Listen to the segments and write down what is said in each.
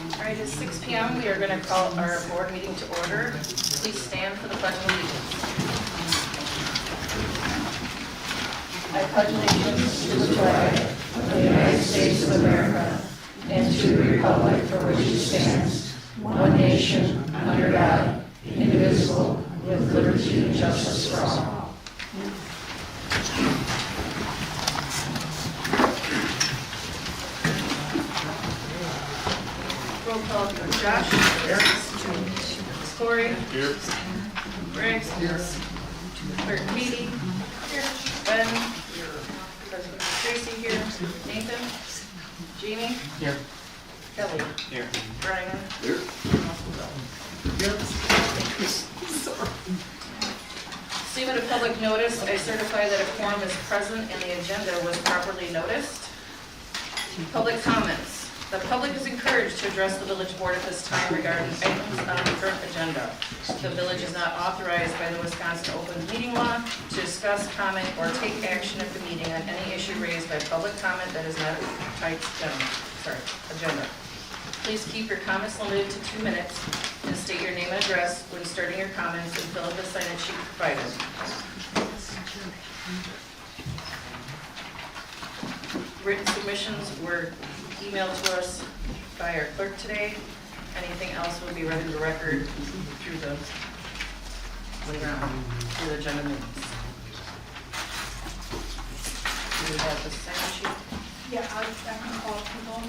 All right, it's 6 p.m. We are going to call our board meeting to order. Please stand for the Pledge of Allegiance. I pledge allegiance to the flag of the United States of America and to the republic for which it stands, one nation, under God, indivisible, with liberty and justice for all. Roll call. Josh? Here. Corey? Here. Briggs? Here. Clerk Katie? Here. Ben? President Tracy here. Nathan? Jamie? Here. Kelly? Here. Brian? Here. Statement of public notice. I certify that a quorum is present and the agenda was properly noticed. Public comments. The public is encouraged to address the village board at this time regarding items on the current agenda. The village is not authorized by the Wisconsin Open Meeting Law to discuss, comment, or take action at the meeting on any issue raised by public comment that is not a tight agenda. Please keep your comments limited to 2 minutes and state your name and address when starting your comments and fill out the sign-in sheet provided. written submissions were emailed to us by our clerk today. Anything else will be read in the record through the, later on, through the agenda minutes. Do we have the sign sheet? Yeah, I can call people.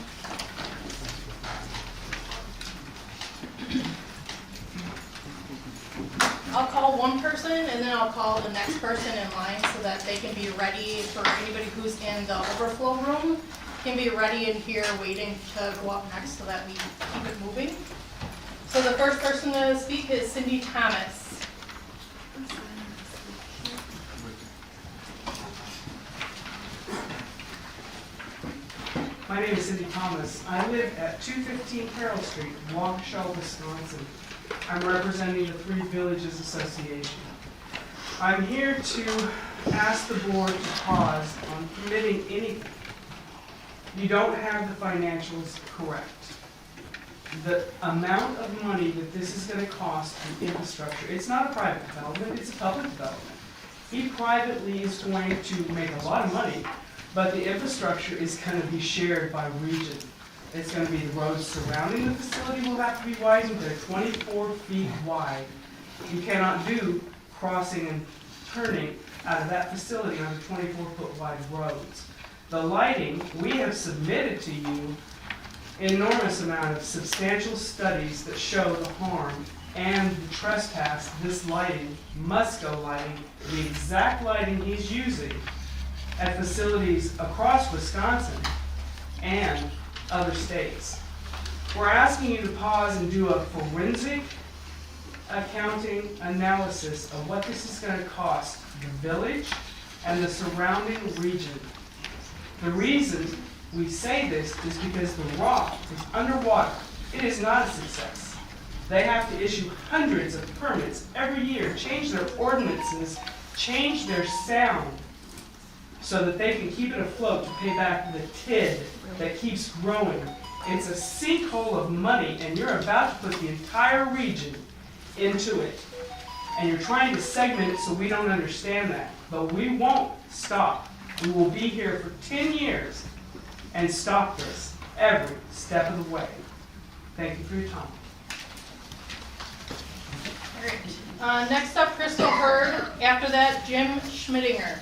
I'll call one person and then I'll call the next person in line so that they can be ready for anybody who's in the overflow room, can be ready in here waiting to go up next so that we keep it moving. So the first person to speak is Cindy Thomas. My name is Cindy Thomas. I live at 215 Carroll Street, Waukesha, Wisconsin. I'm representing the Three Villages Association. I'm here to ask the board to pause on committing anything. You don't have the financials correct. The amount of money that this is going to cost in infrastructure, it's not a private development, it's a public development. He privately is going to make a lot of money, but the infrastructure is going to be shared by region. It's going to be the roads surrounding the facility will have to be widened. They're 24 feet wide. You cannot do crossing and turning out of that facility on the 24-foot wide roads. The lighting, we have submitted to you an enormous amount of substantial studies that show the harm and the trespass. This lighting, Musco lighting, the exact lighting he's using at facilities across Wisconsin and other states. We're asking you to pause and do a forensic accounting analysis of what this is going to cost the village and the surrounding region. The reason we say this is because the rock is underwater. It is not a success. They have to issue hundreds of permits every year, change their ordinances, change their sound, so that they can keep it afloat to pay back the TID that keeps growing. It's a sinkhole of money, and you're about to put the entire region into it. And you're trying to segment it so we don't understand that. But we won't stop. We will be here for 10 years and stop this every step of the way. Thank you for your time. All right. Next up, Crystal Hurd. After that, Jim Schmidinger.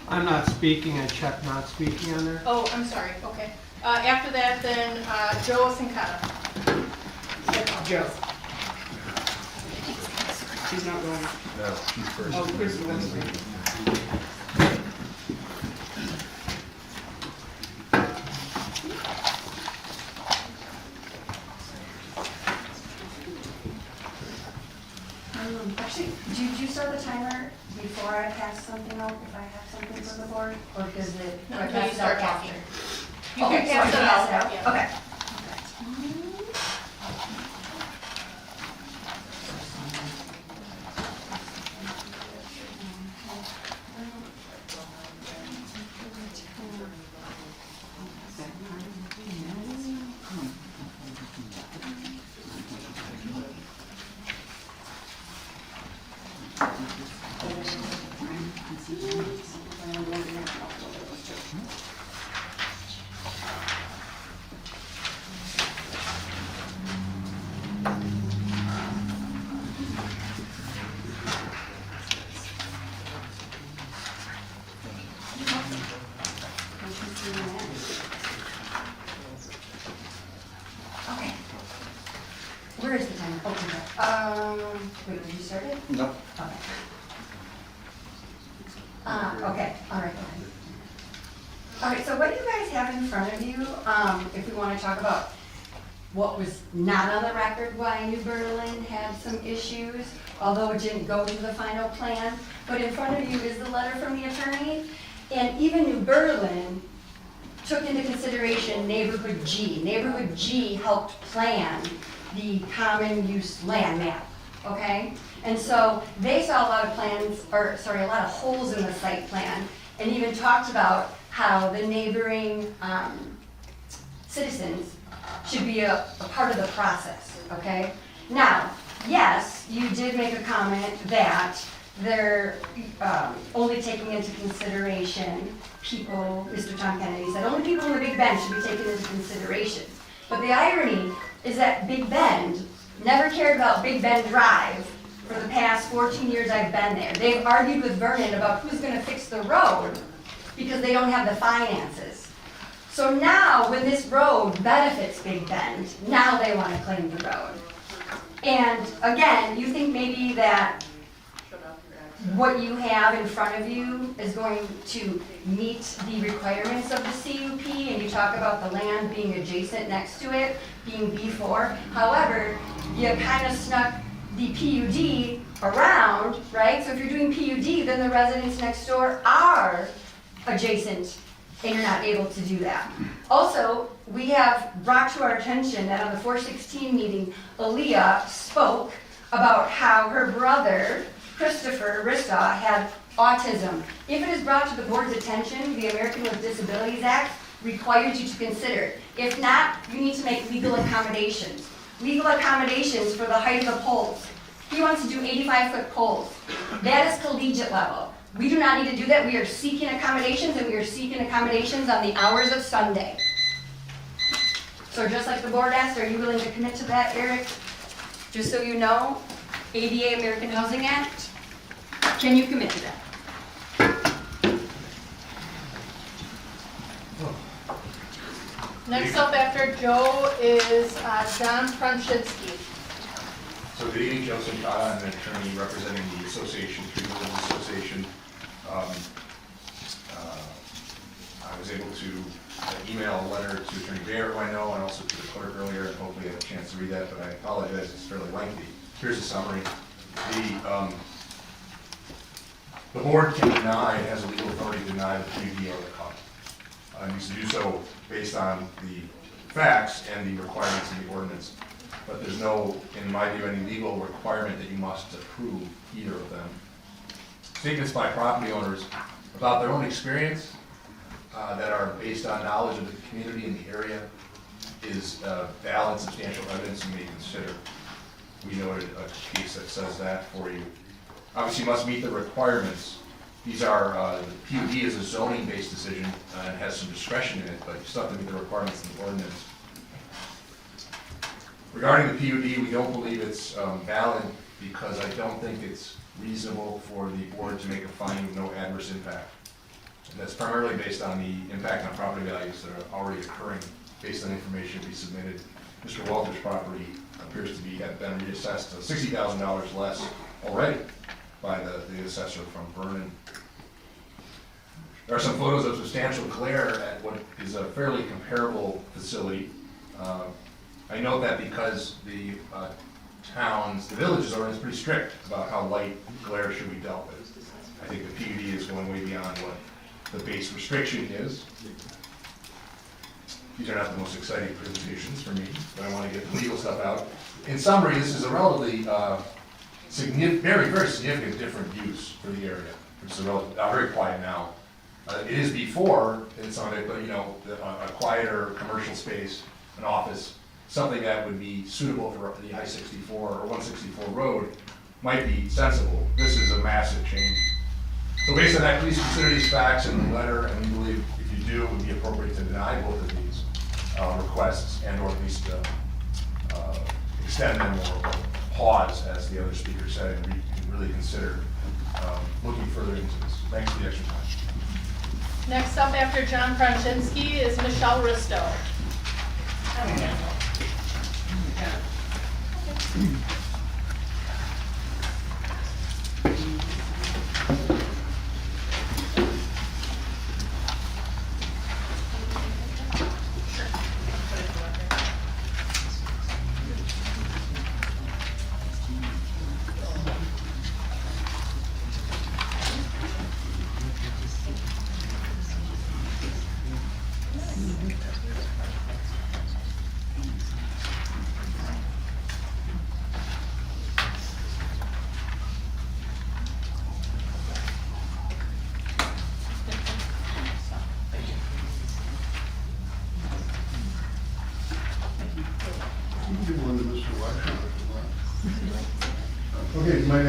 I'm not speaking, and Chuck not speaking on there. Oh, I'm sorry. Okay. After that, then Joe Sincata. Joe. She's not going. No, she's first. Oh, Crystal wants to speak. Actually, did you start the timer before I pass something out, if I have something for the board? Or does it? No, do I until pass you it start out talking. after? You Okay, can so I pass it pass it out. out? Yeah. Okay. Okay. Where is the timer? Oh, wait, did you start it? No. Okay. Okay, all right, go ahead. All right, so what you guys have in front of you, if we want to talk about what was not on the record, why New Berlin had some issues, although it didn't go to the final plan, but in front of you is the letter from the attorney, and even New Berlin took into consideration Neighborhood G. Neighborhood G helped plan the common use land map, okay? And so they saw a lot of a lot of holes in the site plan, and even talked about how the neighboring citizens should be a part of the process, okay? Now, yes, you did make a comment that they're only taking into consideration people, Mr. Tom Kennedy said, only people in the Big Bend should be taken into consideration. But the irony is that Big Bend never cared about Big Bend Drive for the past 14 years I've been there. They've argued with Vernon about who's gonna fix the road because they don't have the finances. So now, when this road benefits Big Bend, now they wanna claim the road. And again, you think maybe that what you have in front of you is going to meet the requirements of the CUP, and you talk about the land being adjacent next to it, being B4. However, you kind of snuck the PUD around, right? So if you're doing PUD, then the residents next door are adjacent, and you're not able to do that. Also, we have brought to our attention that on the 416 meeting, Aaliyah spoke about how her brother, Christopher Ristaw, had autism. If it is brought to the board's attention, the American with Disabilities Act requires you to consider it. If not, you need to make legal accommodations. Legal accommodations for the height of the poles. He wants to do 85-foot poles. That is collegiate level. We do not need to do that. We are seeking accommodations, and we are seeking accommodations on the hours of Sunday. So just like the board asked, are you willing to commit to that, Eric? Just so you know, ADA, American Housing Act, can you commit to that? Next up after Joe is John Franczynski. So good evening, Joe Sincata. I'm an attorney representing the association, Three Villages Association. I was able to email a letter to Attorney Bayer, who I know, and also to the clerk earlier, and hopefully I have a chance to read that, but I apologize, it's fairly lengthy. Here's a summary. The board can deny, has a legal authority to deny the PUD or the CUP. It needs to do so based on the facts and the requirements in the ordinance. But there's no, in my view, any legal requirement that you must approve either of them. Statements by property owners about their own experience that are based on knowledge of the community and the area is valid, substantial evidence you may consider. We noted a case that says that for you. Obviously, you must meet the requirements. These are, the PUD is a zoning-based decision and has some discretion in it, but you still have to meet the requirements in the ordinance. Regarding the PUD, we don't believe it's valid because I don't think it's reasonable for the board to make a finding of no adverse impact. And that's primarily based on the impact on property values that are already occurring based on information we submitted. Mr. Walter's property appears to have been reassessed to $60,000 less already by the assessor from Vernon. There are some photos of substantial glare at what is a fairly comparable facility. I note that because the village's ordinance is pretty strict about how light glare should be dealt with. I think the PUD is going way beyond what the base restriction is. These are not the most exciting presentations for me, but I want to get the legal stuff out. In summary, this is a relatively very significant different use for the area. It's very quiet now. It is before in some of it, but a quieter commercial space, an office, something that would be suitable for the I-64 or 164 road might be sensible. This is a massive change. So based on that, please consider these facts in the letter, and we believe if you do, it would be appropriate to deny both of these requests and or at least extend them or pause, as the other speaker said, and really consider looking further into this. Thanks for the extra time. Next up after John Franczynski is Michelle Risto.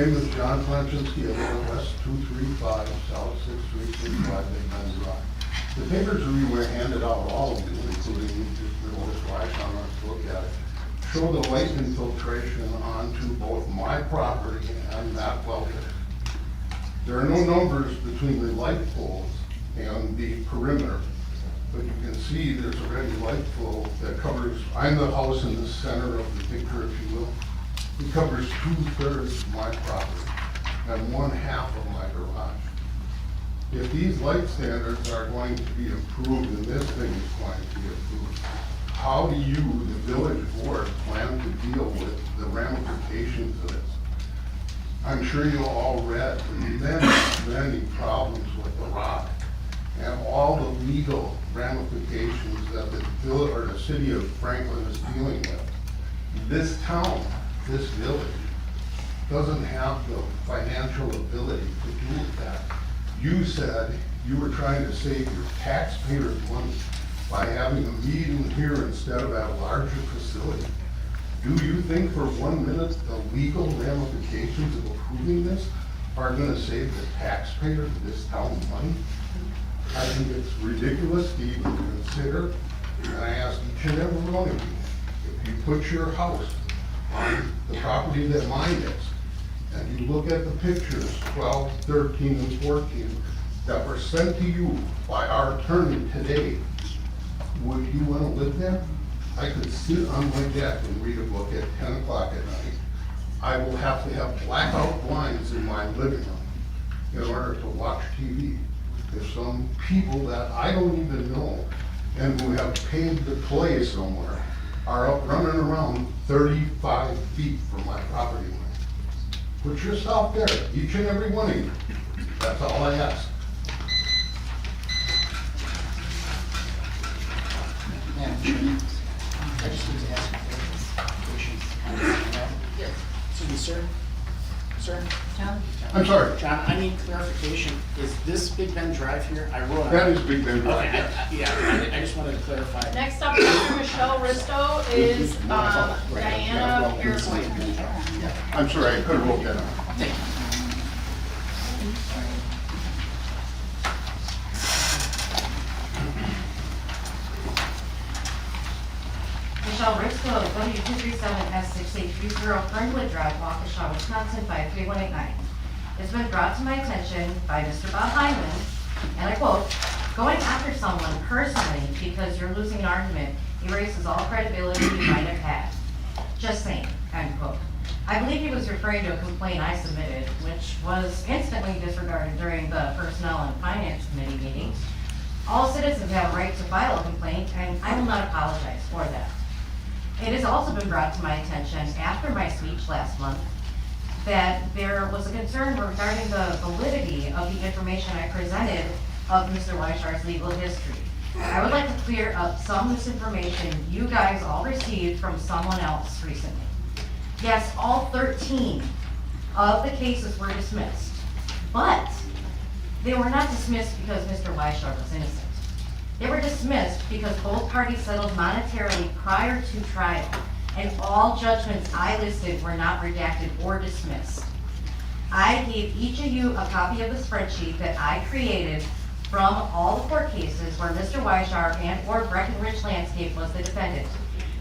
name is John Francisci, I live at West 235, South 6365, Big Bend Drive. The papers we were handed out, all of you, including Mr. Weiss, I'm going to look at it, show the light infiltration onto both my property and that well pit. There are no numbers between the light poles and the perimeter, but you can see there's already light flow that covers, I'm the house in the center of the picture, if you will. It covers 2/3 of my property and 1/2 of my garage. If these light standards are going to be approved and this thing is going to be approved, how do you, the village board, plan to deal with the ramifications of this? I'm sure you all read the many problems with the rock and all the legal ramifications that the village or the city of Franklin is dealing with. This town, this village, doesn't have the financial ability to do that. You said you were trying to save your taxpayers money by having a meeting here instead of at a larger facility. Do you think for 1 minute the legal ramifications of approving this are gonna save the taxpayers of this town money? I think it's ridiculous to even consider, and I ask each and every one of you, if you put your house on the property that mine is, and you look at the pictures, 12, 13, and 14, that were sent to you by our attorney today, would you wanna live there? I could sit on my deck and read a book at 10 o'clock at night. I will have to have blackout blinds in my living room in order to watch TV. If some people that I don't even know and who have paid to play somewhere are up running around 35 feet from my property line. Put yourself there, each and every one of you. That's all I ask. Madam Chair, I just need to ask a clarification. Yes. Excuse me, sir? Sir? John? I'm sorry, John, I need clarification. Is this Big Bend Drive here? I wrote on that it. is Big Bend Drive. Okay, yeah, I just wanted to clarify. Next up, after Michelle Risto is Diana Paraguay. I'm sorry, I could have wrote that down. Michelle Risto, W237S6830 Fernwood Drive, Waukesha, Wisconsin, 53189. It's been brought to my attention by Mr. Bob Hyman, and I quote, "Going after someone personally because you're losing an argument erases all credibility you might have had. Just saying," end quote. I believe he was referring to a complaint I submitted, which was instantly disregarded during the Personnel and Finance Committee meeting. All citizens have a right to file a complaint, and I will not apologize for that. It has also been brought to my attention after my speech last month that there was a concern regarding the validity of the information I presented of Mr. Weishar's legal history. I would like to clear up some misinformation you guys all received from someone else recently. Yes, all 13 of the cases were dismissed, but they were not dismissed because Mr. Weishar was innocent. They were dismissed because both parties settled monetarily prior to trial, and all judgments I listed were not redacted or dismissed. I gave each of you a copy of the spreadsheet that I created from all the court cases where Mr. Weishar and or Breckenridge Landscape was the defendant.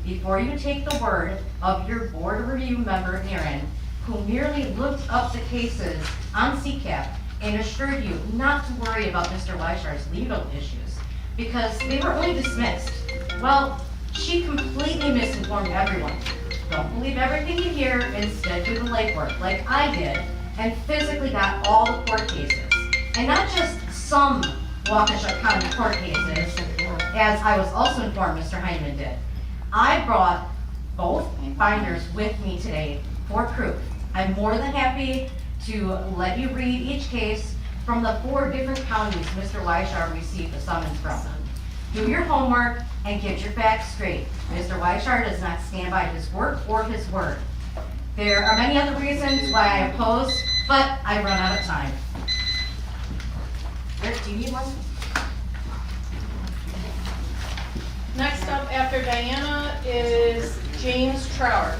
Before you take the word of your board review member, Aaron, who merely looked up the cases on CCAP and assured you not to worry about Mr. Weishar's legal issues, because they were only dismissed. Well, she completely misinformed everyone. Don't believe everything you hear, instead do the legwork, like I did, and physically got all the court cases. And not just some Waukesha County court cases, as I was also informed Mr. Heineman did. I brought both binders with me today for proof. I'm more than happy to let you read each case from the 4 different counties Mr. Weishar received a summons from. Do your homework and get your facts straight. Mr. Weishar does not stand by his work or his word. There are many other reasons why I oppose, but I've run out of time. Rick, do you need one? Next up after Diana is James Trower.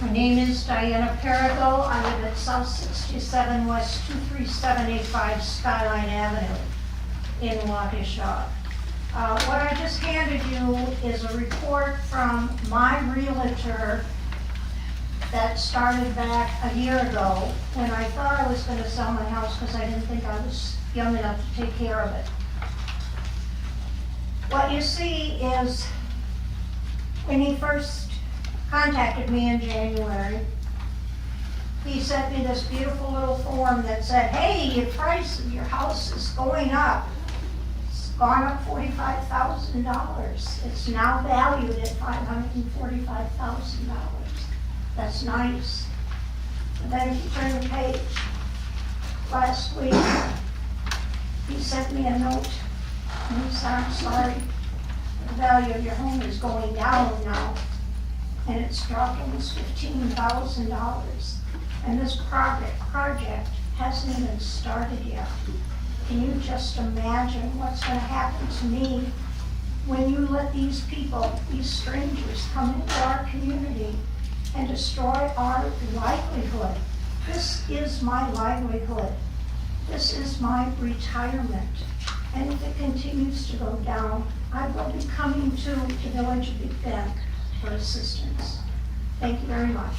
My name is Diana Perigo. I live at South 67 West 23785 Skyline Avenue in Waukesha. What I just handed you is a report from my realtor that started back a year ago when I thought I was going to sell my house because I didn't think I was young enough to take care of it. What you see is when he first contacted me in January, he sent me this beautiful little form that said, hey, your price of your house is going up. It's gone up $45,000. It's now valued at $545,000. That's nice. But then if you turn the page, last week, he sent me a note, and he said, I'm sorry, the value of your home is going down now, and it's dropped almost $15,000. And this project hasn't even started yet. Can you just imagine what's gonna happen to me when you let these people, these strangers, come into our community and destroy our livelihood? This is my livelihood. This is my retirement. And if it continues to go down, I will be coming to the Village of Big Bend for assistance. Thank you very much.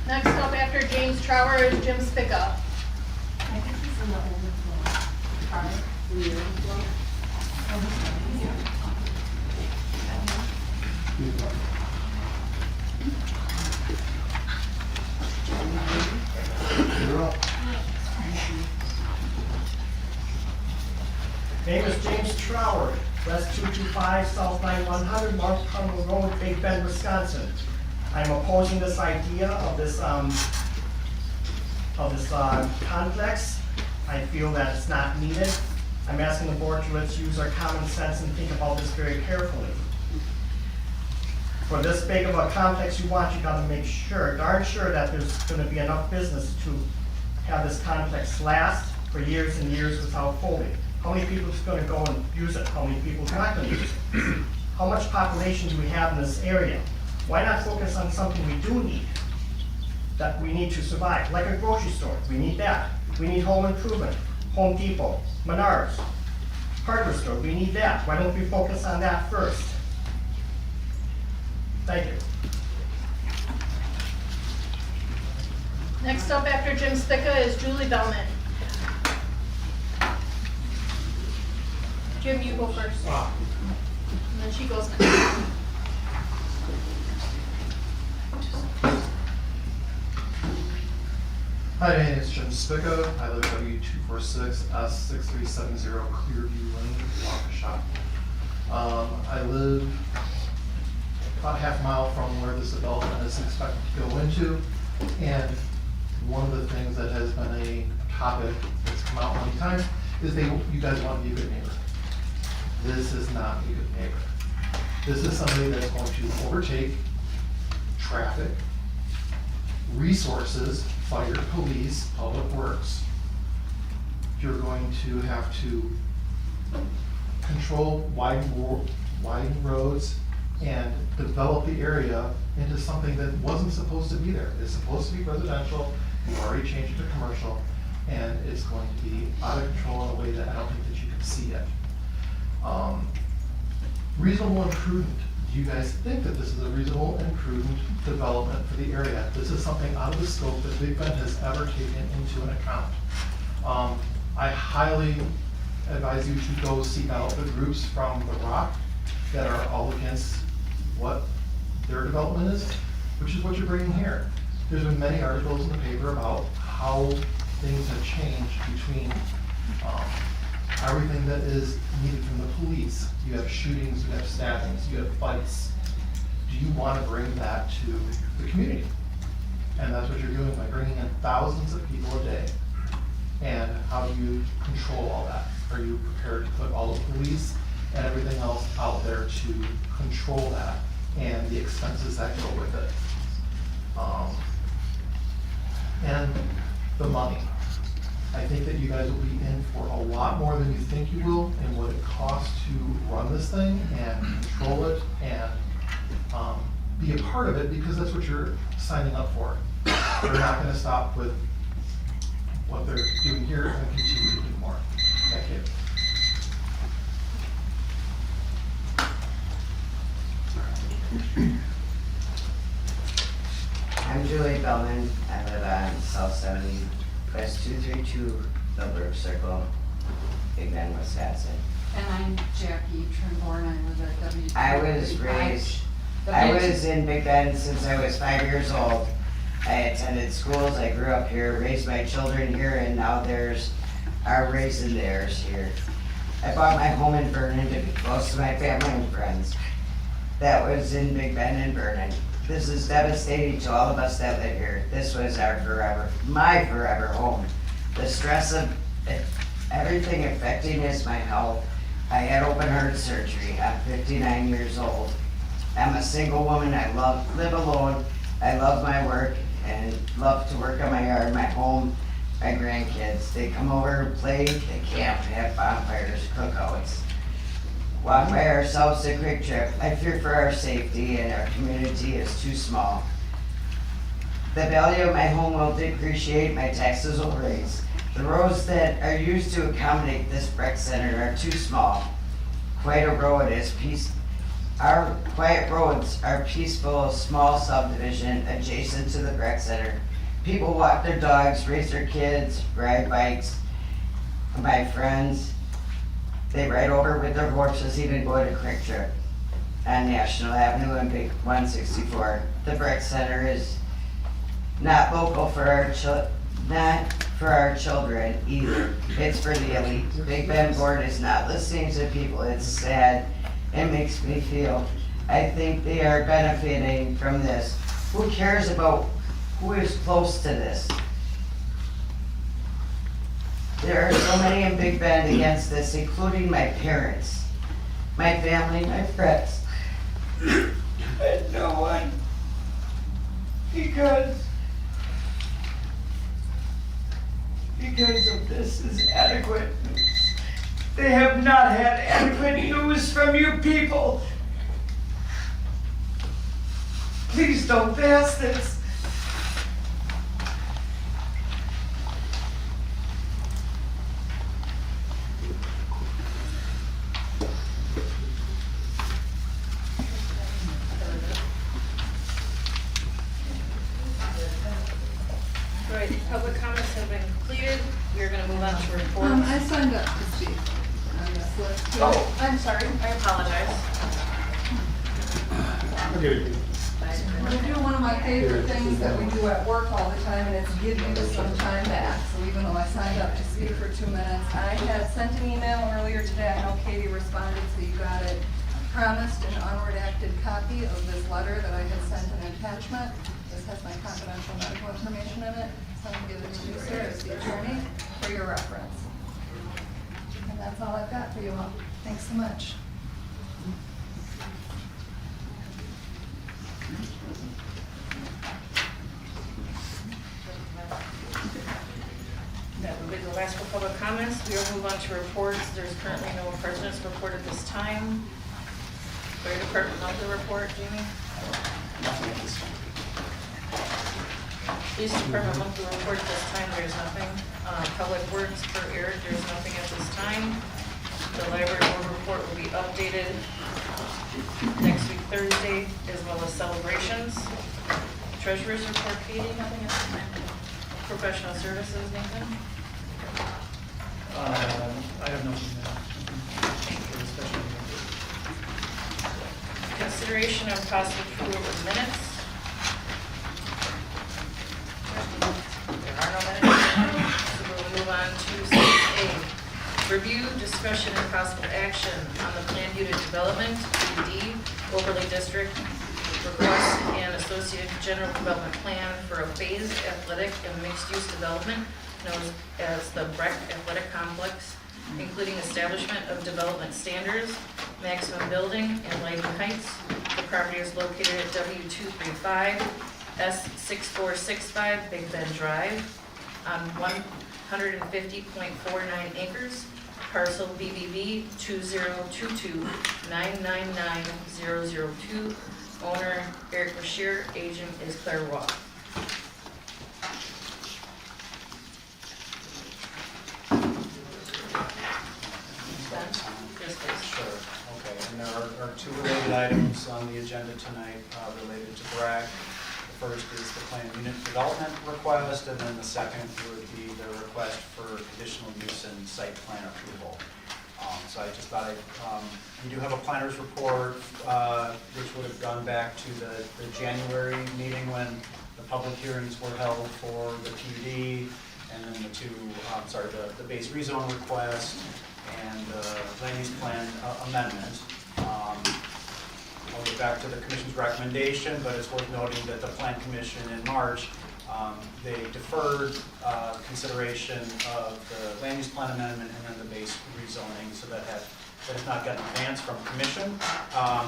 Next up after James Trower is Jim Spica. I think he's in the overflow. Right? In the overflow? Oh, this one, yeah. You're up. Name is James Trower, West 225, South 9100, North Carmel Road, Big Bend, Wisconsin. I'm opposing this idea of this complex. I feel that it's not needed. I'm asking the board to let's use our common sense and think about this very carefully. For this big of a complex you want, you gotta make sure, darn sure, that there's gonna be enough business to have this complex last for years and years without folding. How many people is gonna go and use it? How many people is not gonna use it? How much population do we have in this area? Why not focus on something we do need, that we need to survive, like a grocery store? We need that. We need home improvement, Home Depot, Menards, hardware store, we need that. Why don't we focus on that first? Thank you. Next up after Jim Spica is Julie Bellman. Jim, you go first. And then she goes next. Hi, my name is Jim Spica. I live at W246S6370 Clearview Lane, Waukesha. I live about half a mile from where this development is expected to go into. And one of the things that has been a topic that's come out many times is you guys want to be a good neighbor. This is not a good neighbor. This is somebody that's going to overtake traffic, resources, fire, police, public works. You're going to have to control widen roads and develop the area into something that wasn't supposed to be there. It's supposed to be residential, you've already changed it to commercial, and it's going to be out of control in a way that I don't think that you can see it. Reasonable and prudent. Do you guys think that this is a reasonable and prudent development for the area? This is something out of the scope that Big Bend has ever taken into an account. I highly advise you to go seek out the groups from The Rock that are all against what their development is, which is what you're bringing here. There's been many articles in the paper about how things have changed between everything that is needed from the police. You have shootings, you have stabbings, you have fights. Do you want to bring that to the community? And that's what you're doing by bringing in thousands of people a day. And how do you control all that? Are you prepared to put all the police and everything else out there to control that and the expenses that go with it? And the money. I I think that you guys will be in for a lot more than you think you will, and what it costs to run this thing and control it and be a part of it, because that's what you're signing up for. They're not gonna stop with what they're doing here and continue to do more. Thank you. I'm Julie Bellman. I live on South 70, West 232, Millbrook Circle, Big Bend, Wisconsin. And I'm Jackie Trimborn, I live at W. I was in Big Bend since I was 5 years old. I attended schools, I grew up here, raised my children here, and now are raising theirs here. I bought my home in Vernon to be close to my family and friends. That was in Big Bend and Vernon. This is devastating to all of us that live here. This was my forever home. The stress of everything affecting is my health. I had open heart surgery. I'm 59 years old. I'm a single woman. I live alone. I love my work and love to work on my yard, my home, my grandkids. They come over, play, they camp, have bonfires, cookouts. Walk by ourselves a quick trip. I fear for our safety, and our community is too small. The value of my home will depreciate, my taxes will raise. The roads that are used to accommodate this rec center are too small. Our quiet roads are peaceful, small subdivision adjacent to the rec center. People walk their dogs, race their kids, ride bikes. My friends, they ride over with their horses, even go to Quick Trip on National Avenue and Big 164. The rec center is not local for not for our children either. It's for the elite. Big Bend Board is not listening to people. It's sad. It makes me feel, I think they are benefiting from this. Who cares about who is close to this? There are so many in Big Bend against this, including my parents, my family, my friends, and no one, because of this is adequate news. They have not had adequate news from you people. Please don't pass this. Right, public comments have been completed. We are going to move on to reports. I signed up to speak on this list too. Oh, I'm sorry, I apologize. We do one of my favorite things that we do at work all the time, and it's give you some time back. So even though I signed up to speak for 2 minutes, I had sent an email earlier today. I know Katie responded, so you got it. Promised an unredacted copy of this letter that I had sent an attachment. This has my confidential medical information in it. So I'm going to give it to you, sir, as the attorney, for your reference. And that's all I've got for you all. Thanks so much. That will be the last for public comments. We will move on to reports. There's currently no president's report at this time. Fire Department monthly report, Jamie? Police Department monthly report at this time, there's nothing. Public Works for Eric, there's nothing at this time. The library board report will be updated next week, Thursday, as well as celebrations. Treasurer's report, Katie, nothing at this time. Professional services, Nathan? I have nothing there. Consideration of possible approval of minutes. There are no minutes. So we'll move on to 6A. Review, discussion, and possible action on the planned unit development, PD, overlay district, request and associated general development plan for a phased athletic and mixed-use development known as the Breck Athletic Complex, including establishment of development standards, maximum building and lighting heights. The property is located at W235 S6465 Big Bend Drive. on 150.49 acres, parcel BBB 2022999002. Owner Eric Bashir, agent is Claire Waugh. Yes, please. Sure, okay, and there are two related items on the agenda tonight related to BRAC. The first is the planned unit development request, and then the second would be the request for conditional use and site plan approval. So I just thought you do have a planner's report, which would have gone back to the January meeting when the public hearings were held for the PUD, and then the base rezone request and land use plan amendment. I'll get back to the commission's recommendation, but it's worth noting that the plan commission in March, they deferred consideration of the land use plan amendment and then the base rezoning, so that has not gotten advanced from commission,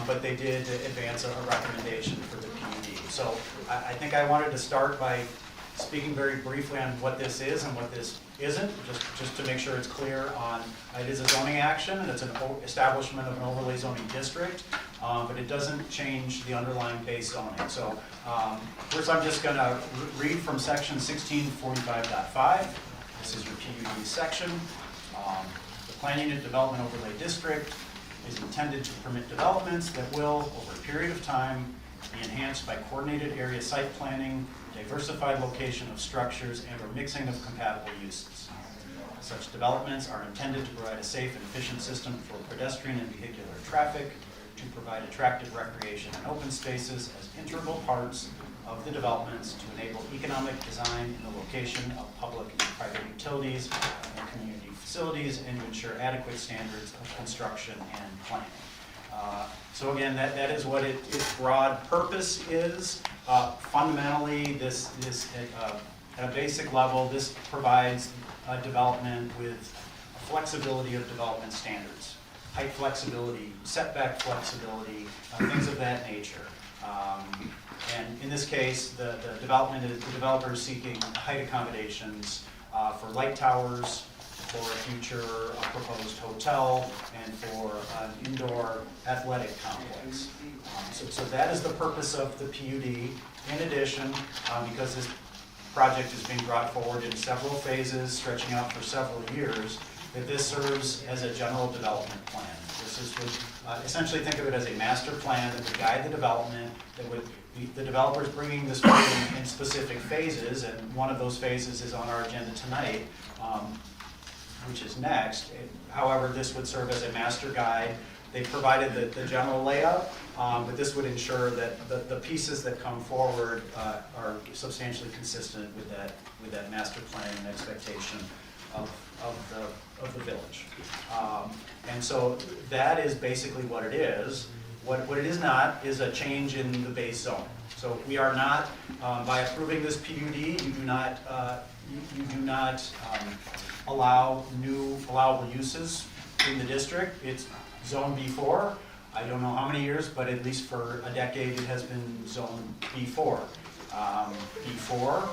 but they did advance a recommendation for the PUD. So I think I wanted to start by speaking very briefly on what this is and what this isn't, just to make sure it's clear on, it is a zoning action and it's an establishment of an overlay zoning district, but it doesn't change the underlying base zoning. So first I'm just going to read from section 1645.5. This is your PUD section. The plan unit development overlay district is intended to permit developments that will, over a period of time, be enhanced by coordinated area site planning, diversified location of structures, and or mixing of compatible uses. Such developments are intended to provide a safe and efficient system for pedestrian and vehicular traffic, to provide attractive recreation and open spaces as integral parts of the developments, to enable economic design in the location of public and private utilities and community facilities, and to ensure adequate standards of construction and planning. So again, that is what its broad purpose is. Fundamentally, this at a basic level, this provides development with flexibility of development standards, height flexibility, setback flexibility, things of that nature. And in this case, the developer is seeking height accommodations for light towers, for a future proposed hotel, and for an indoor athletic complex. So that is the purpose of the PUD. In addition, because this project is being brought forward in several phases, stretching out for several years, that this serves as a general development plan. This is essentially think of it as a master plan that would guide the development, that would the developers bringing this forward in specific phases, and one of those phases is on our agenda tonight, which is next. However, this would serve as a master guide. They provided the general layout, but this would ensure that the pieces that come forward are substantially consistent with that master plan and expectation of the village. And so that is basically what it is. What it is not is a change in the base zone. So we are not, by approving this PUD, you do not allow new allowable uses in the district. It's zone B4. I don't know how many years, but at least for a decade it has been zone B4. B4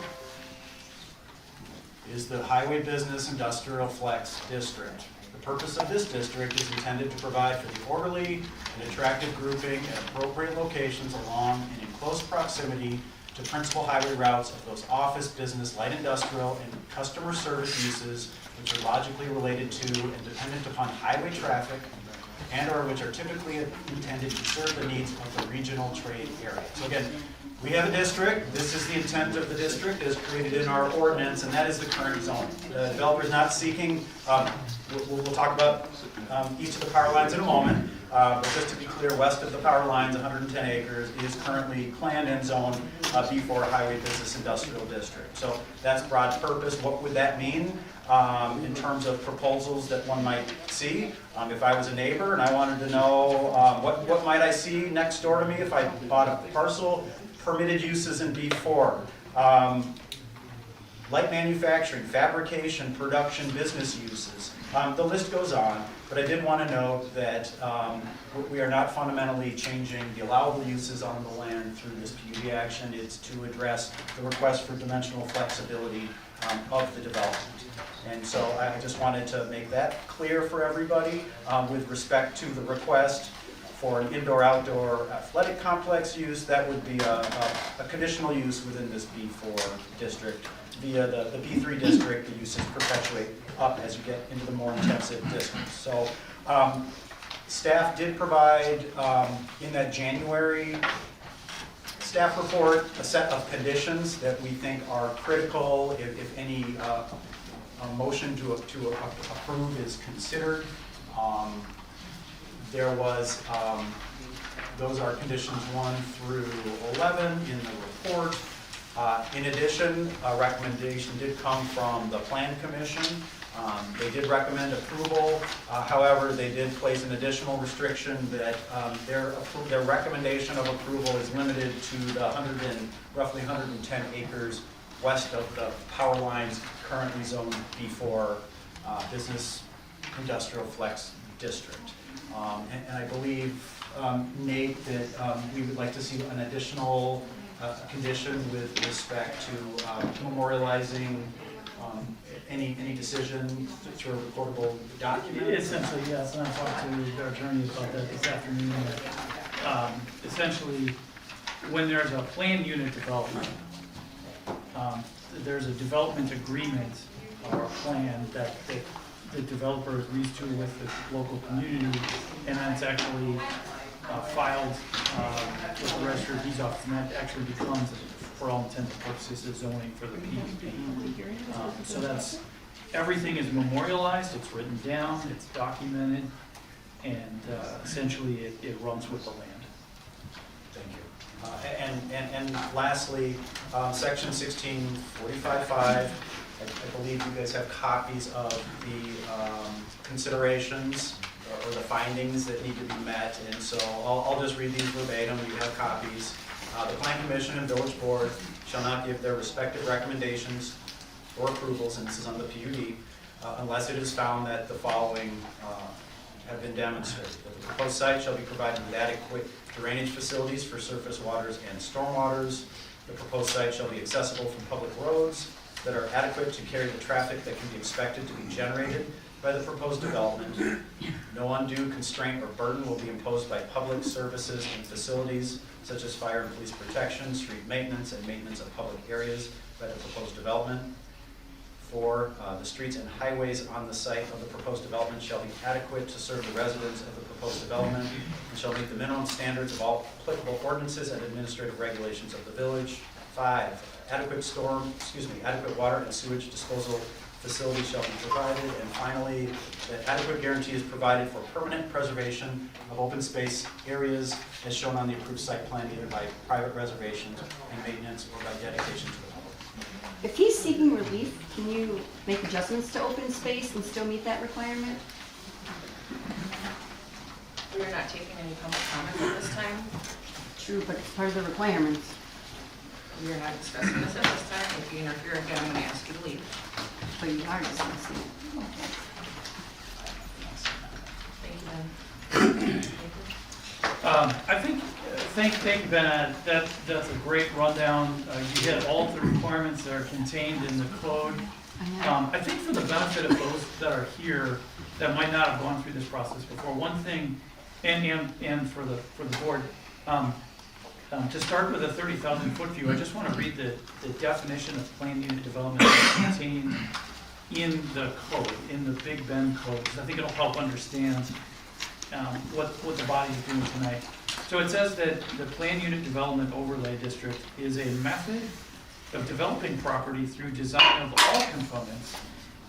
is the Highway Business Industrial Flex District. The purpose of this district is intended to provide for the orderly and attractive grouping at appropriate locations along and in close proximity to principal highway routes of those office, business, light industrial, and customer service uses which are logically related to and dependent upon highway traffic, and or which are typically intended to serve the needs of the regional trade area. So again, we have a district. This is the intent of the district as created in our ordinance, and that is the current zone. The developer is not seeking, we'll talk about each of the power lines in a moment, but just to be clear, west of the power lines, 110 acres, is currently planned and zoned B4 Highway Business Industrial District. So that's broad purpose. What would that mean in terms of proposals that one might see? If I was a neighbor and I wanted to know what might I see next door to me if I bought a parcel, permitted uses in B4. Light manufacturing, fabrication, production, business uses. The list goes on, but I did want to note that we are not fundamentally changing the allowable uses on the land through this PUD action. It's to address the request for dimensional flexibility of the development. And so I just wanted to make that clear for everybody with respect to the request for an indoor-outdoor athletic complex use. That would be a conditional use within this B4 district. Via the B3 district, the uses perpetuate up as you get into the more intensive districts. So staff did provide in that January staff report a set of conditions that we think are critical if any motion to approve is considered. There was, those are conditions 1 through 11 in the report. In addition, a recommendation did come from the Plan Commission. They did recommend approval. However, they did place an additional restriction that their recommendation of approval is limited to the roughly 110 acres west of the power lines currently zoned B4 Business Industrial Flex District. And I believe, Nate, that we would like to see an additional condition with respect to memorializing any decision through a recordable document? Essentially, yes, and I talked to our attorney about that this afternoon. Essentially, when there's a planned unit development, there's a development agreement or a plan that the developer agrees to with the local community, and then it's actually filed with the Register of Deeds office, and that actually becomes, for all intents and purposes, the zoning for the PUD. So that's, everything is memorialized, it's written down, it's documented, and essentially it runs with the land. Thank you. And lastly, section 1645.5, I believe you guys have copies of the considerations or the findings that need to be met, and so I'll just read these verbatim. You have copies. The Plan Commission and Village Board shall not give their respective recommendations or approvals, and this is on the PUD, unless it is found that the following have been demonstrated. That the proposed site shall be provided with adequate drainage facilities for surface waters and stormwaters. The proposed site shall be accessible from public roads that are adequate to carry the traffic that can be expected to be generated by the proposed development. No undue constraint or burden will be imposed by public services and facilities such as fire and police protection, street maintenance, and maintenance of public areas by the proposed development. 4, the streets and highways on the site of the proposed development shall be adequate to serve the residents of the proposed development and shall meet the minimum standards of all applicable ordinances and administrative regulations of the village. 5, adequate water and sewage disposal facilities shall be provided. And finally, that adequate guarantee is provided for permanent preservation of open space areas as shown on the approved site plan, either by private reservation and maintenance or by dedication to the public. If he's seeking relief, can you make adjustments to open space and still meet that requirement? We are not taking any public comment at this time. True, but it's part of the requirements. We are not discussing this at this time. If you interfere again, I'm going to ask you to leave. But you are discussing. Thank you, Ben. I think, thank you, Ben. That's a great rundown. You hit all of the requirements that are contained in the code. I think for the benefit of those that are here that might not have gone through this process before, one thing, and for the board, to start with a 30,000 foot view, I just want to read the definition of planned unit development that's contained in the code, in the Big Bend code, because I think it'll help understand what the body is doing tonight. So it says that the planned unit development overlay district is a method of developing property through design of all components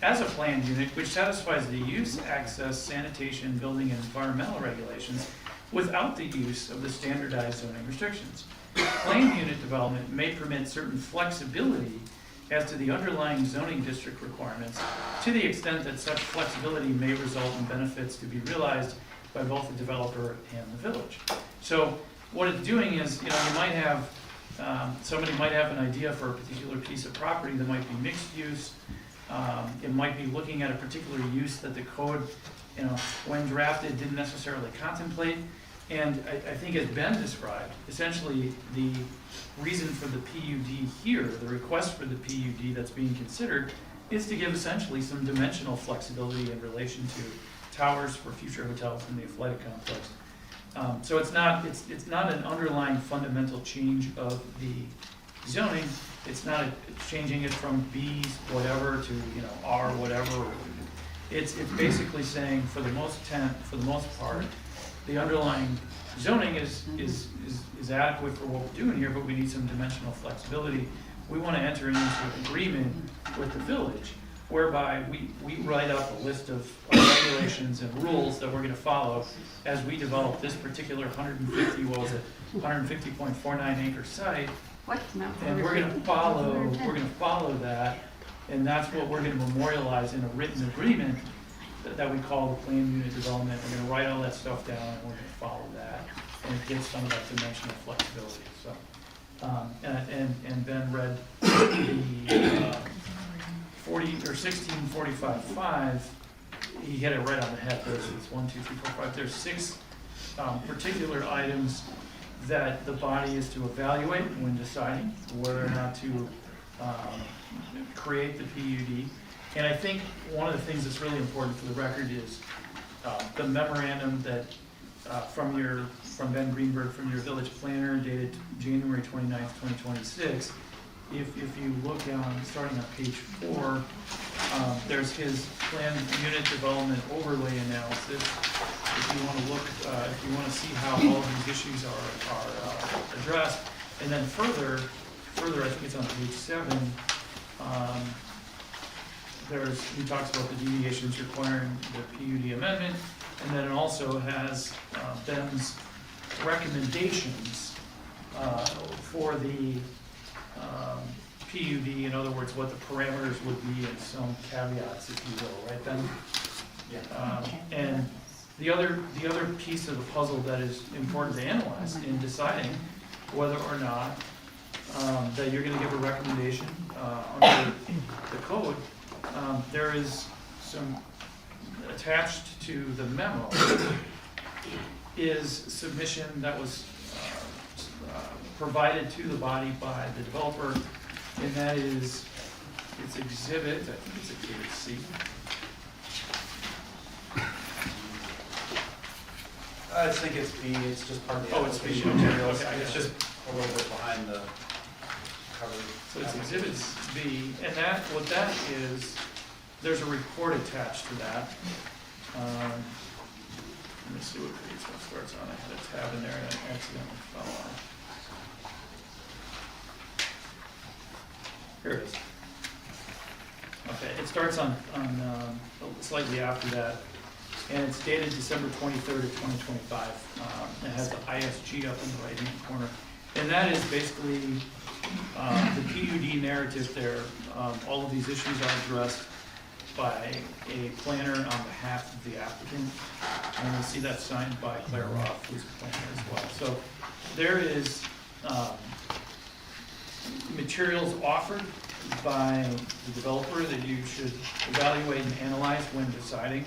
as a planned unit which satisfies the use, access, sanitation, building, and environmental regulations without the use of the standardized zoning restrictions. Planned unit development may permit certain flexibility as to the underlying zoning district requirements to the extent that such flexibility may result in benefits to be realized by both the developer and the village. So what it's doing is, you might have, somebody might have an idea for a particular piece of property that might be mixed use. It might be looking at a particular use that the code, when drafted, didn't necessarily contemplate. And I think as Ben described, essentially the reason for the PUD here, the request for the PUD that's being considered, is to give essentially some dimensional flexibility in relation to towers for future hotels in the athletic complex. So it's not an underlying fundamental change of the zoning. It's not changing it from B whatever to, R whatever. It's basically saying for the most part, the underlying zoning is adequate for what we're doing here, but we need some dimensional flexibility. We want to enter into an agreement with the village whereby we write up a list of regulations and rules that we're going to follow as we develop this particular 150.49 acre site. And we're going to follow that, and that's what we're going to memorialize in a written agreement that we call the planned unit development. We're going to write all that stuff down, and we're going to follow that, and it gives some of that dimensional flexibility. So, and Ben read the 1645.5. He hit it right on the head. There's 1, 2, 3, 4, 5. There's 6 particular items that the body is to evaluate when deciding whether or not to create the PUD. And I think one of the things that's really important for the record is the memorandum that from Ben Greenberg, from your village planner, dated January 29th, 2026. If you look down, starting on page 4, there's his planned unit development overlay analysis. If you want to look, if you want to see how all of these issues are addressed, and then further, I think it's on page 7. He talks about the deviations requiring the PUD amendment, and then it also has Ben's recommendations for the PUD, in other words, what the parameters would be and some caveats, if you will, right, Ben? Yeah. And the other piece of the puzzle that is important to analyze in deciding whether or not that you're going to give a recommendation under the code, there is some attached to the memo is submission that was provided to the body by the developer, and that is, it's exhibit, I think it's exhibit C. I think it's B, it's just part of the It's B, application materials. okay. It's just a little bit behind the cover. So it's exhibit B, and what that is, there's a report attached to that. Let me see what page that starts on. I had a tab in there and I accidentally fell off. Here it is. Okay, it starts on slightly after that, and it's dated December 23rd of 2025. It has the ISG up in the right-hand corner, and that is basically the PUD narrative there. All of these issues are addressed by a planner on behalf of the applicant, and you'll see that signed by Claire Roth, who's a planner as well. So there is materials offered by the developer that you should evaluate and analyze when deciding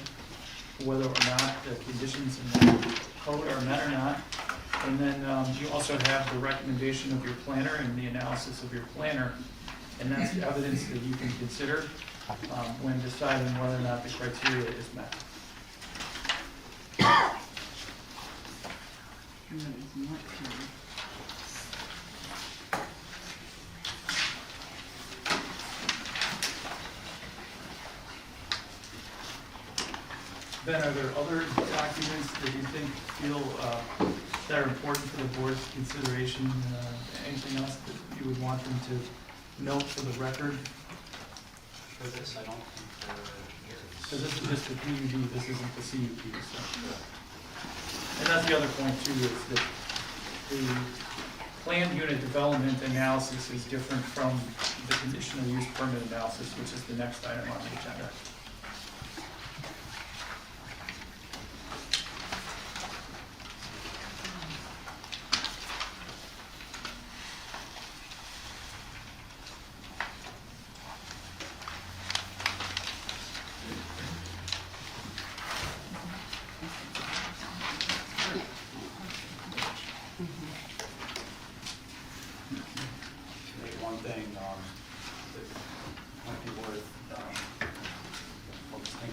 whether or not the conditions in the code are met or not. And then you also have the recommendation of your planner and the analysis of your planner, and that's the evidence that you can consider when deciding whether or not the criteria is met. Ben, are there other documents that you feel that are important for the board's consideration? Anything else that you would want them to note for the record? For this, I don't think there is. So this is just the PUD, this isn't the CUP. So. And that's the other point too, is that the planned unit development analysis is different from the conditional use permit analysis, which is the next item on the agenda.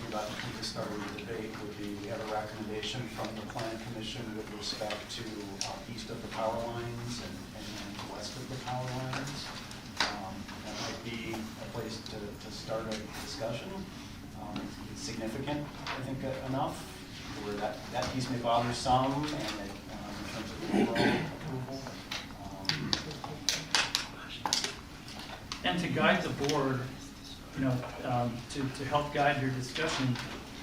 about the start of the debate would be, we have a recommendation from the plan commission with respect to east of the power lines and west of the power lines. That might be a place to start a discussion. It's significant, I think, enough, where that piece may bother some, and it, in terms of overall approval. And to guide the board, you know, to help guide your discussion,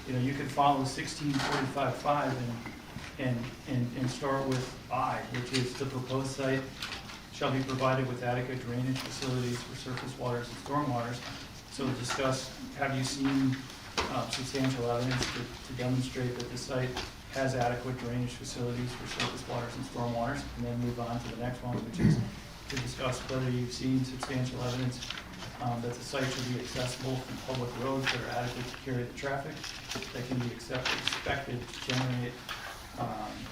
you know, you could follow 1645.5 and start with I, which is the proposed site shall be provided with adequate drainage facilities for surface waters and stormwaters. So discuss, have you seen substantial evidence to demonstrate that the site has adequate drainage facilities for surface waters and stormwaters? And then move on to the next one, which is to discuss whether you've seen substantial evidence that the site should be accessible from public roads that are adequate to carry the traffic that can be expected to generate,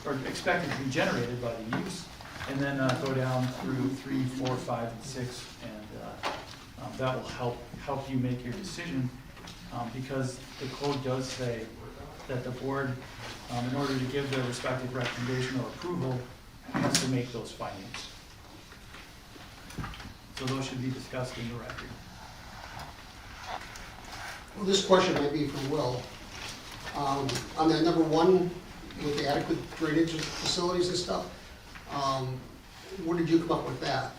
or expected to be generated by the use. And then go down through 3, 4, 5, and 6, and that will help you make your decision, because the code does say that the board, in order to give their respective recommendation or approval, has to make those findings. So those should be discussed in the record. Well, this question might be for Will. On that number 1, with the adequate drainage facilities and stuff, where did you come up with that?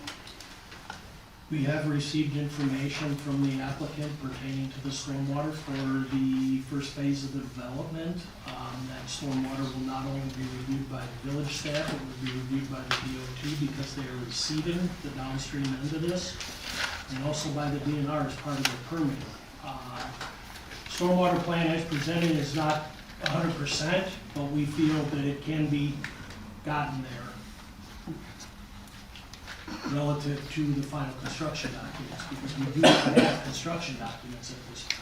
We have received information from the applicant pertaining to the stormwater for the first phase of the development. That stormwater will not only be reviewed by the village staff, it will be reviewed by the DOT because they are receiving the downstream end of this, and also by the DNR as part of their permitting. Stormwater plan as presented is not 100%, but we feel that it can be gotten there relative to the final construction documents, because we do not have construction documents at this point.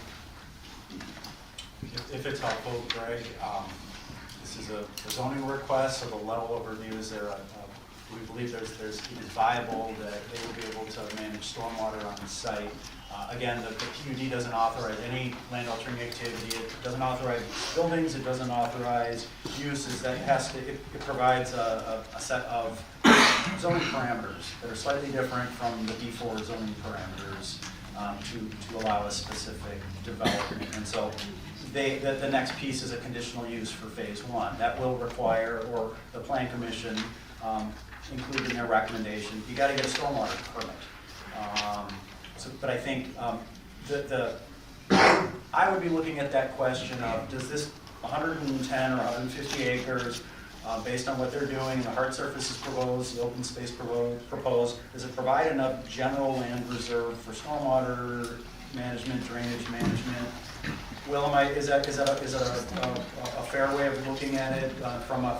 If it's helpful, Greg, this is a zoning request, so the level of review is there. We believe it is viable that they will be able to manage stormwater on the site. Again, the PUD doesn't authorize any land altering activity. It doesn't authorize buildings. It doesn't authorize uses. That has to. It provides a set of zoning parameters that are slightly different from the D4 zoning parameters to allow a specific development. And so the next piece is a conditional use for phase 1. That will require, or the plan commission include in their recommendation, you got to get a stormwater permit. But I think I would be looking at that question of, does this 110 or 150 acres, based on what they're doing, the hard surfaces proposed, the open space proposed, does it provide enough general land reserve for stormwater management, drainage management? Well, is that a fair way of looking at it from a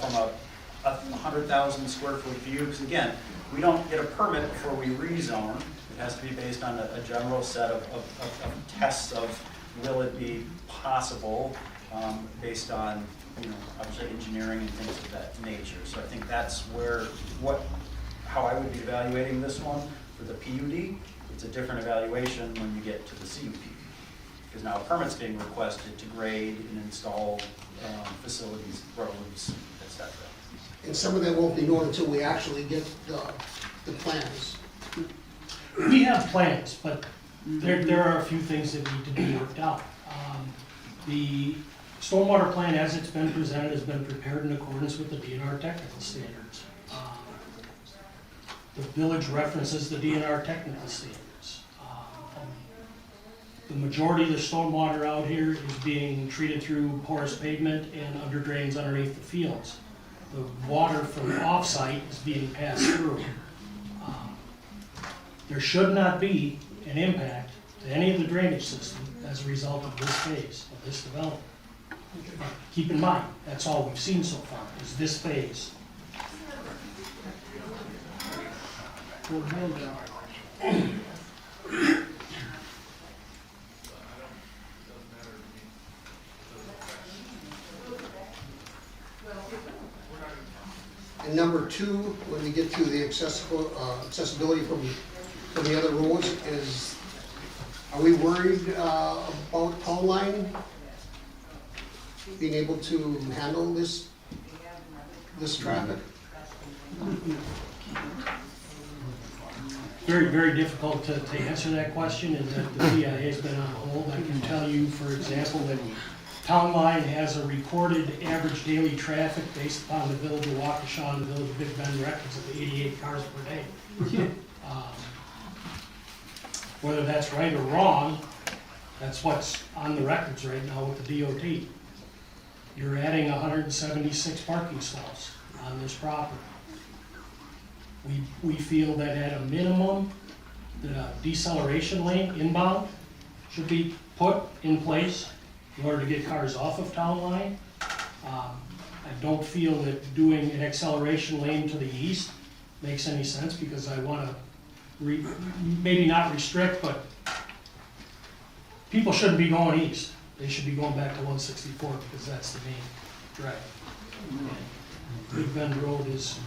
100,000 square foot view? Because again, we don't get a permit before we rezone. It has to be based on a general set of tests of will it be possible based on, obviously engineering and things of that nature. So I think that's how I would be evaluating this one. For the PUD, it's a different evaluation when you get to the CUP. Because now a permit's being requested to grade and install facilities, roads, etc. And some of that won't be known until we actually get the plans. We have plans, but there are a few things that need to be worked out. The stormwater plan, as it's been presented, has been prepared in accordance with the DNR technical standards. The village references the DNR technical standards. The majority of the stormwater out here is being treated through porous pavement and under drains underneath the fields. The water from off-site is being passed through. There should not be an impact to any of the drainage system as a result of this phase of this development. Keep in mind, that's all we've seen so far, is this phase. And number 2, when we get to the accessibility from the other roads, are we worried about town line being able to handle this traffic? Very, very difficult to answer that question, and that the TIA has been on hold. I can tell you, for example, that Town Line has a recorded average daily traffic based upon the village of Waukesha and the village of Big Bend records of 88 cars per day. Whether that's right or wrong, that's what's on the records right now with the DOT. You're adding 176 parking stalls on this property. We feel that at a minimum, the deceleration lane inbound should be put in place in order to get cars off of Town Line. I don't feel that doing an acceleration lane to the east makes any sense, because I want to maybe not restrict, but people shouldn't be going east. They should be going back to 164, because that's the main drag. And Big Bend Road is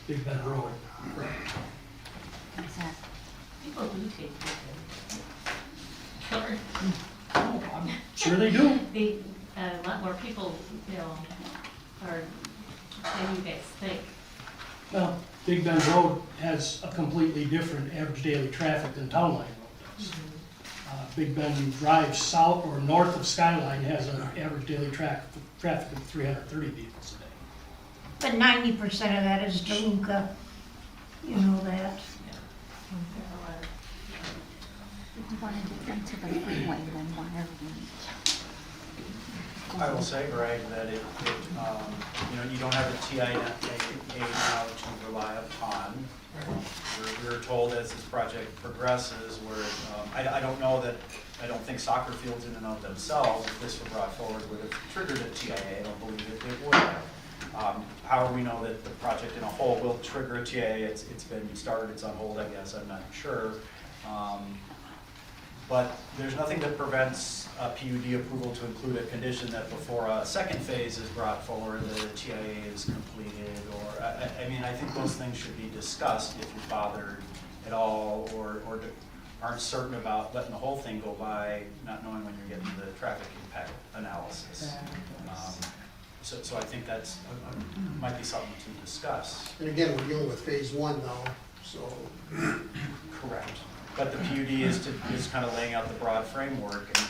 Big Bend Road. People do take it. Oh, I'm sure they do. A lot more people, are, than you guys think. Well, Big Bend Road has a completely different average daily traffic than Town Line Road does. Big Bend Drive south or north of Skyline has an average daily traffic of 330 vehicles a day. But 90% of that is DeLuca, you know that. If you want to get into the freeway, then why are I will say, Greg, that you don't have a TIA now to rely upon. We're told as this project progresses, I don't know that, I don't think soccer fields in and of themselves, if this were brought forward, would have triggered a TIA. I don't believe it would have. However, we know that the project in a whole will trigger a TIA. It's been started, it's on hold, I guess, I'm not sure. But there's nothing that prevents a PUD approval to include a condition that before a second phase is brought forward, the TIA is completed, or, I think those things should be discussed if you're bothered at all, or aren't certain about letting the whole thing go by, not knowing when you're getting the traffic impact analysis. So I think that's, might be something to discuss. And again, we're dealing with phase one now, so. Correct. But the PUD is kind of laying out the broad framework, and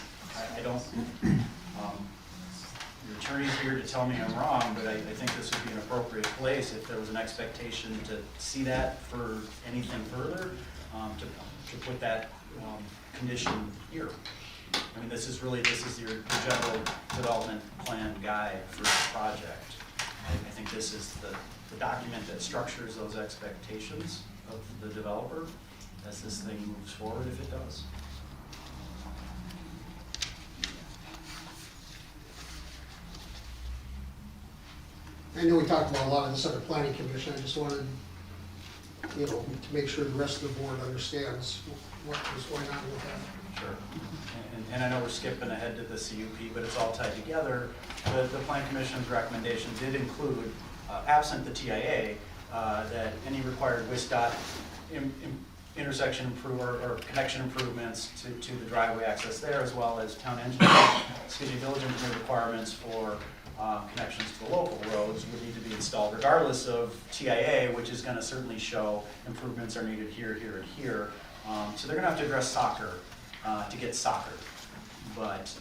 I don't, your attorney's here to tell me I'm wrong, but I think this would be an appropriate place if there was an expectation to see that for anything further, to put that condition here. I mean, this is your general development plan guide for the project. I think this is the document that structures those expectations of the developer as this thing moves forward, if it does. I know we talked about a lot of this other planning commission, I just wanted, to make sure the rest of the board understands what is going on with that. Sure. And I know we're skipping ahead to the CUP, but it's all tied together. The Plan Commission's recommendation did include, absent the TIA, that any required WISDOT intersection or connection improvements to the driveway access there, as well as village engineer requirements for connections to the local roads would need to be installed regardless of TIA, which is going to certainly show improvements are needed here, here, and here. So they're going to have to address soccer to get soccer. But,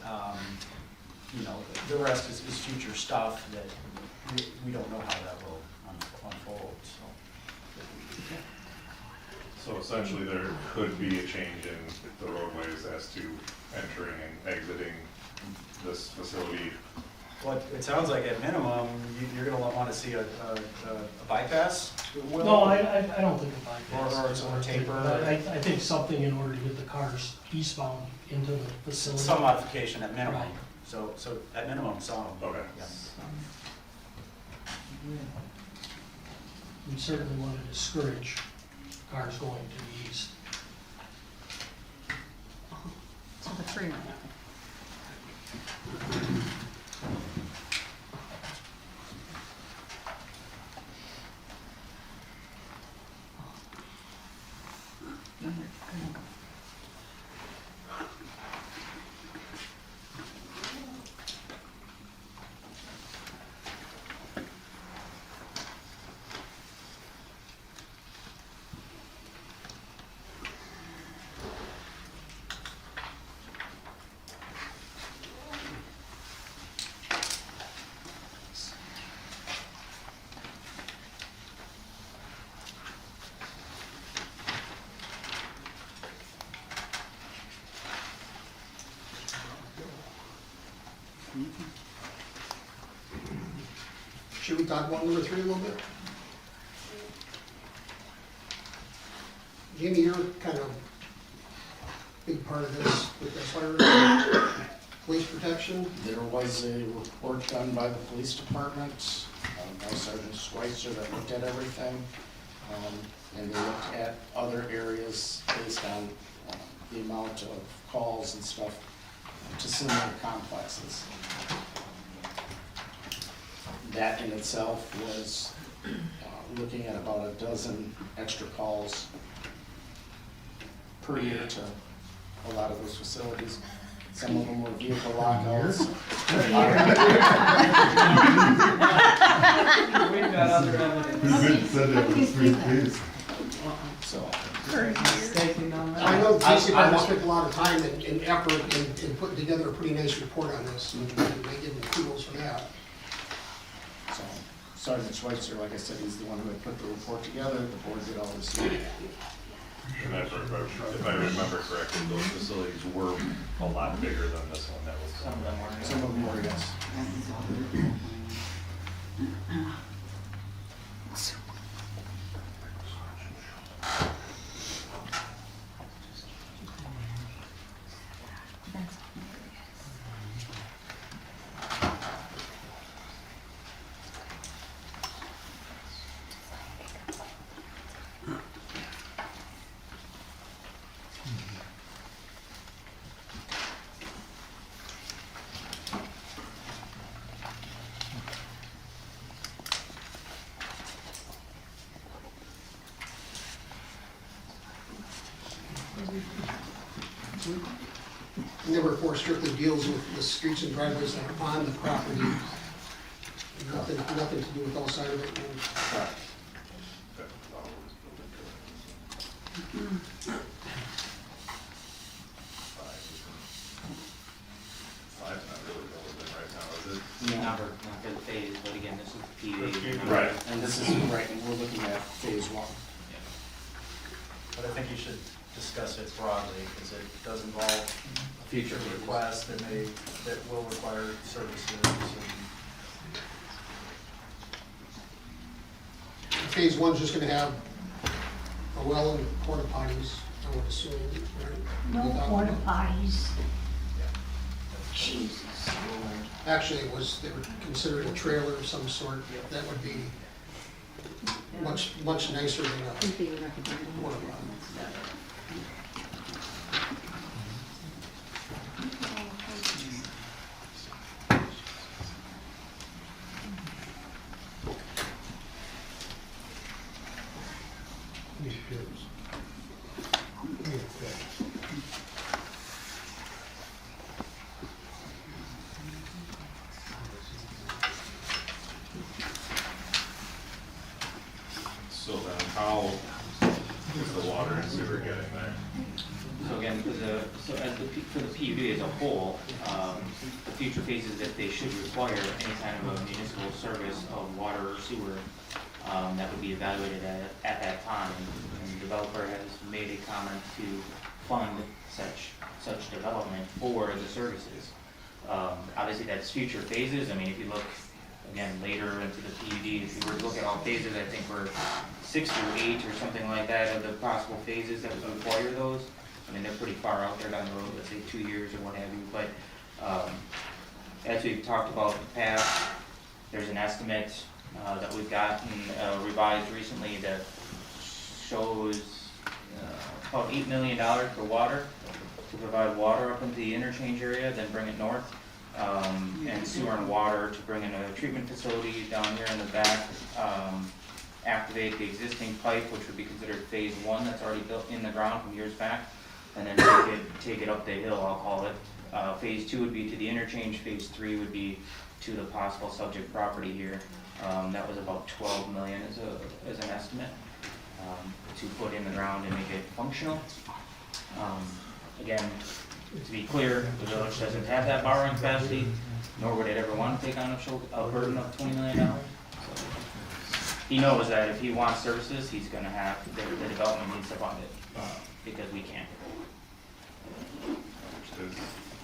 the rest is future stuff that we don't know how that will unfold. So essentially, there could be a change in the roadways as to entering and exiting this facility. Well, it sounds like at minimum, you're gonna want to see a bypass? No, I don't think a bypass. Or taper? I think something in order to get the cars eastbound into the facility. Some modification at minimum. Right. So at minimum, some. Okay. Yeah. We certainly want to discourage cars going to the east. to the freeway? Then we're gonna go. Should we talk about number 3 a little bit? Jamie, you're kind of big part of this with the fire, police protection. There was a report done by the police department, by Sergeant Schweitzer, that looked at everything. And they looked at other areas based on the amount of calls and stuff to similar complexes. That in itself was looking at about a dozen extra calls per year to a lot of those facilities. Some of them were vehicle lockouts. We've got other evidence. So. I know the police department spent a lot of time and effort in putting together a pretty nice report on this, and they give them kudos for that. So Sergeant Schweitzer, like I said, he's the one who had put the report together, the board did all this. And if I remember correctly, those facilities were a lot bigger than this one that was. Some of them were. Some of them were, yes. And number 4 strictly deals with the streets and driveways that are on the property. Nothing to do with outside of it. Five's not really relevant right now, is it? Not for the phase, but again, this is the PUD. Right. And this is, right, and we're looking at phase 1. But I think you should discuss it broadly, because it does involve future requests that will require services. Phase 1's just gonna have a well and porta potties, I would assume, right? No porta potties. Jesus. Actually, they were considered a trailer of some sort. That would be much nicer than a porta potty. So then how is the water and sewer getting there? So again, for the PUD as a whole, the future phases that they should require any kind of a municipal service of water or sewer, that would be evaluated at that time. And the developer has made a comment to fund such development for the services. Obviously, that's future phases. I mean, if you look, again, later into the PUD, if you were to look at all phases, I think we're 6 through 8 or something like that of the possible phases that would require those. I mean, they're pretty far out there down the road, let's say 2 years or what have you, but, as we've talked about in the past, there's an estimate, that we've gotten, revised recently that shows, about $8 million for water, to provide water up into the interchange area, then bring it north, and sewer and water to bring in a treatment facility down here in the back, activate the existing pipe, which would be considered phase 1 that's already built in the ground from years back, and then take it up the hill, I'll call it. Phase 2 would be to the interchange, phase 3 would be to the possible subject property here. That was about 12 million as an estimate, to put in the ground and make it functional. Again, to be clear, the village doesn't have that borrowing capacity, nor would it ever want to take on a burden of $20 million. So he knows that if he wants services, he's gonna have, the development needs to fund it, because we can't. Understood.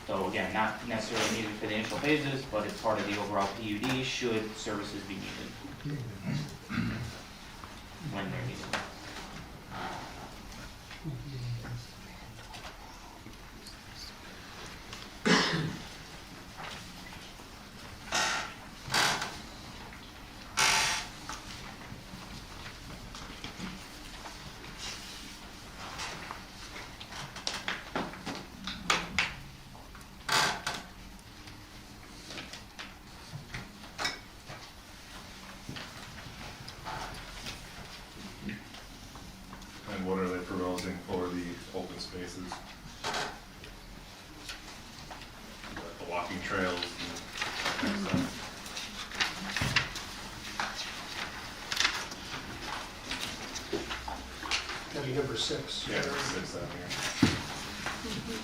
So again, not necessarily needed for the initial phases, but it's part of the overall PUD should services be needed. When they're needed. And what are they proposing for the open spaces? The walking trails and that kind of stuff? That'd be number 6. Yeah, there's 6 down here.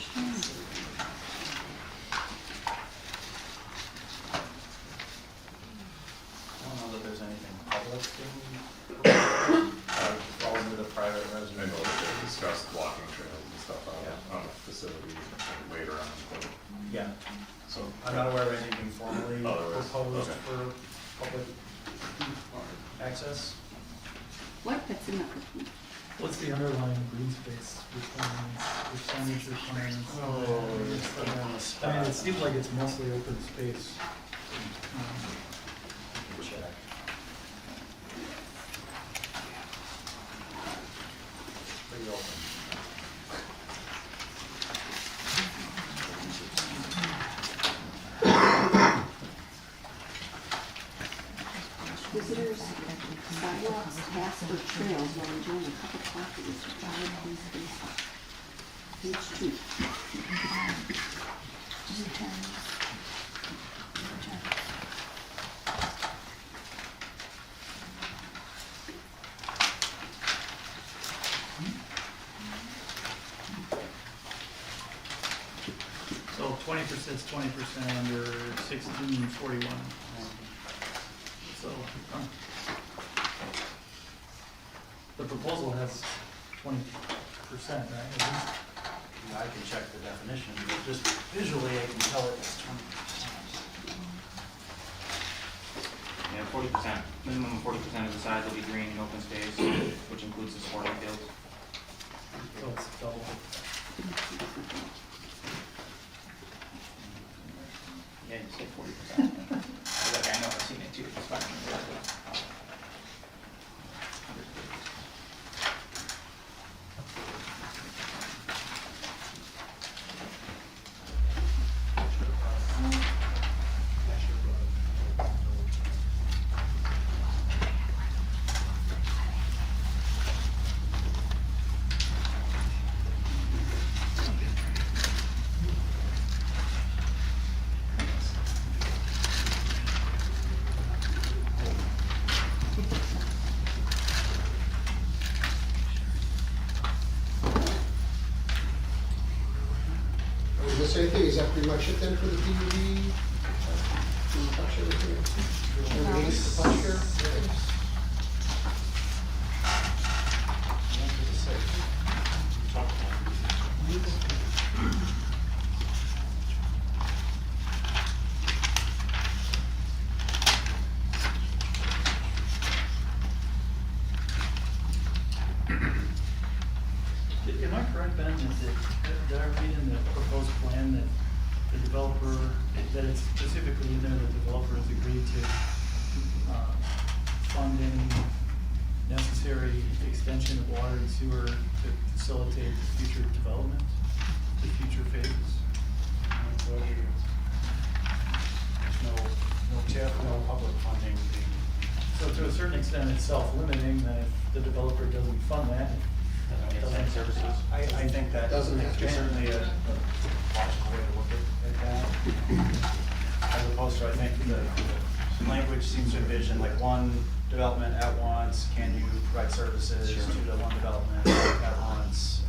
I don't know that there's anything public being, fall into the private I know residential. that they discussed walking trails and stuff on the facility later on, but Yeah, so I'm not aware of anything formally Otherwise, proposed okay. for public access. What, that's in the, What's the underlying green space requirements, percentage requirements? It's put me on the I mean, spot. it seems like it's mostly open space. Check. Pretty open. visitors, sidewalks, paths, or trails while enjoying a cup of coffee is required in space. Page 2. So 20% is 20% under 1641. So, the proposal has 20%, right? At least. I can check the definition, but just visually I can tell it's 20%. Yeah, 40%, minimum 40% of the size will be green and open space, which includes the sporting fields. So it's double. Yeah, you say 40%. Like, I know, I've seen it too, it's fine. Is this anything, is that pretty much it then for the PUD? Did we touch everything? Everything is to touch here? Am I correct, Ben, is it, did I read in the proposed plan that the developer, that it's specifically in there, the developer has agreed to fund any necessary extension of water and sewer to facilitate the future development, the future phases? There's no TIF, no public funding being. So to a certain extent, it's self-limiting, that if the developer doesn't fund that, it doesn't Services. I think that Doesn't have to. is certainly a logical way to look at that. As opposed to, I think, the language seems to envision like one development at once, can you provide services to the one development at once?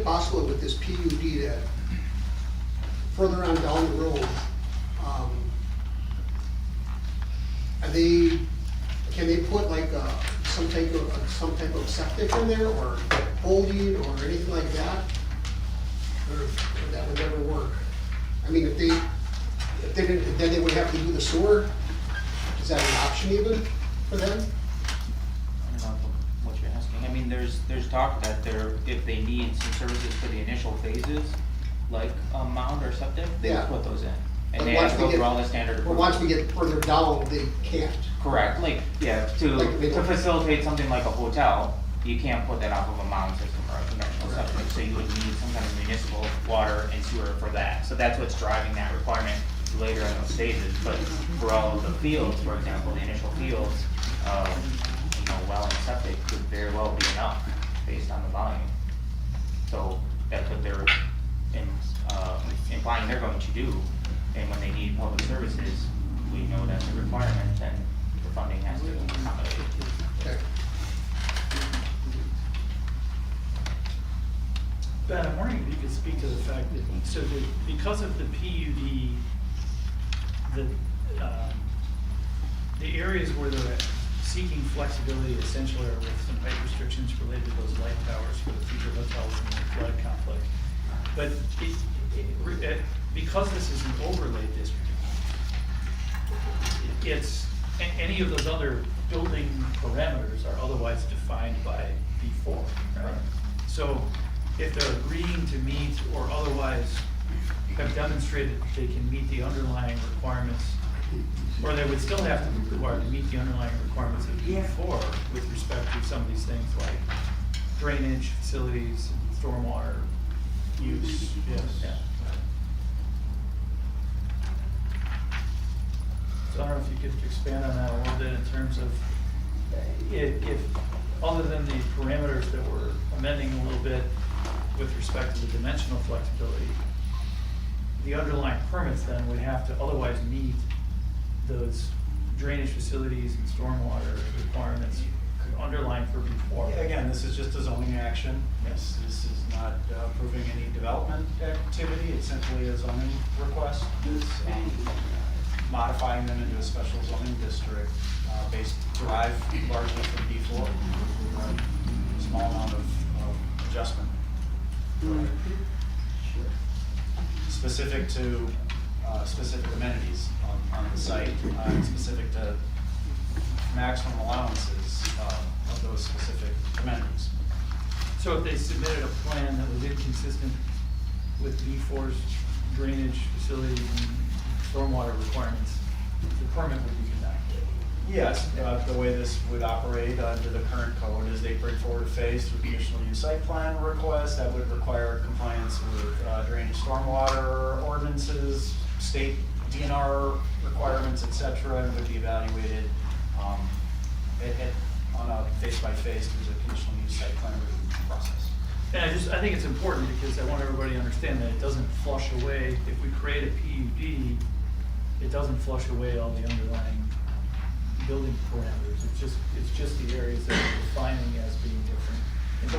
possible with this PUD that further on down the road, can they put like some type of septic in there, or holding, or anything like that? Or that would never work? I mean, if they didn't, then they would have to do the sewer? Is that an option even for them? I don't know what you're asking. I mean, there's talk that if they need some services for the initial phases, like a mound or septic, they will put those in. And they have to go through all the standard But approvals. once we get further down, they can't. Correct, like, yeah, to facilitate something like a hotel, you can't put that off of a mound system or a conventional septic, so you would need some kind of municipal water and sewer for that. So that's what's driving that requirement later in those stages, but for all of the fields, for example, the initial fields, well and septic could very well be enough based on the volume. So that's what they're implying they're going to do, and when they need public services, we know that's a requirement, then the funding has to accommodate it. Okay. Ben, I'm wondering if you could speak to the fact that, because of the PUD, the areas where they're seeking flexibility essentially are with some height restrictions related to those light towers for the future hotels and the flood conflict. But because this is an overlay district, any of those other building parameters are otherwise defined by B4, right? So if they're agreeing to meet or otherwise have demonstrated that they can meet the underlying requirements, or they would still have to be required to meet the underlying requirements of B4 with respect to some of these things like drainage, facilities, stormwater use. Yes. Yeah. So I don't know if you could expand on that a little bit in terms of if other than the parameters that we're amending a little bit with respect to the dimensional flexibility, the underlying permits then would have to otherwise meet those drainage facilities and stormwater requirements underlying for before. Again, this is just a zoning action. Yes, this is not approving any development activity. It's simply a zoning request. It's modifying them into a special zoning district derived largely from B4. A small amount of adjustment. Specific to specific amenities on the site, specific to maximum allowances of those specific amenities. So if they submitted a plan that was inconsistent with B4's drainage facilities and stormwater requirements, the permit would be denied? Yes, the way this would operate under the current code is they bring forward a phase through conditional use site plan request that would require compliance with drainage stormwater ordinances, state DNR requirements, et cetera, and would be evaluated on a phase-by-phase through the conditional use site plan review process. And I think it's important because I want everybody to understand that it doesn't flush away, if we create a PUD, it doesn't flush away all the underlying building parameters. It's just the areas that we're defining as being different.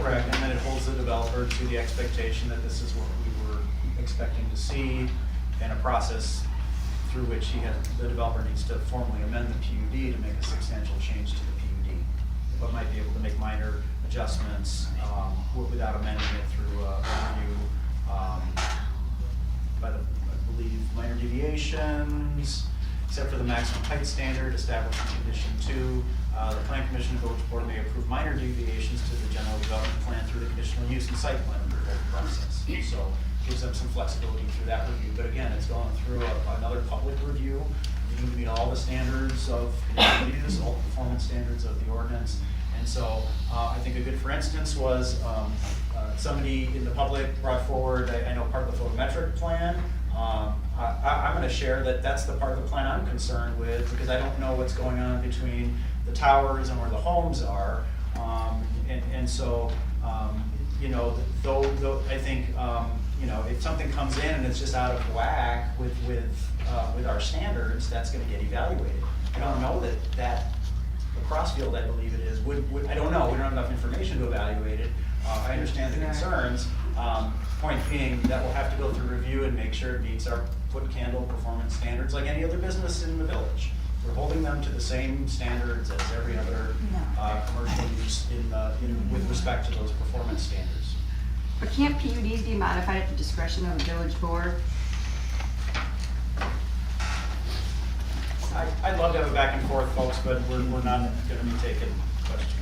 Correct, and then it holds the developer to the expectation that this is what we were expecting to see, and a process through which the developer needs to formally amend the PUD to make a substantial change to the PUD, but might be able to make minor adjustments without amending it through a review by I believe, minor deviations, except for the maximum height standard established in condition 2. The Plan Commission and Village Board may approve minor deviations to the general development plan through the conditional use and site plan approval process. So gives them some flexibility through that review. But again, it's going through another public review. You need to meet all the standards of conditional use, all the performance standards of the ordinance. And so I think a good for instance was somebody in the public brought forward, I know part of the photometric plan. I'm going to share that that's the part of the plan I'm concerned with because I don't know what's going on between the towers and where the homes are. And so, you know, though I think, you know, if something comes in and it's just out of whack with our standards, that's going to get evaluated. I don't know that the Crossfield, I believe it is, I don't know, we don't have enough information to evaluate it. I understand the concerns, Point being, that will have to go through review and make sure it meets our foot candle performance standards like any other business in the village. We're holding them to the same standards as every other commercial use with respect to those performance standards. But can't PUDs be modified at the discretion of the village board? I'd love to have a back and forth, folks, but we're not going to be taking questions.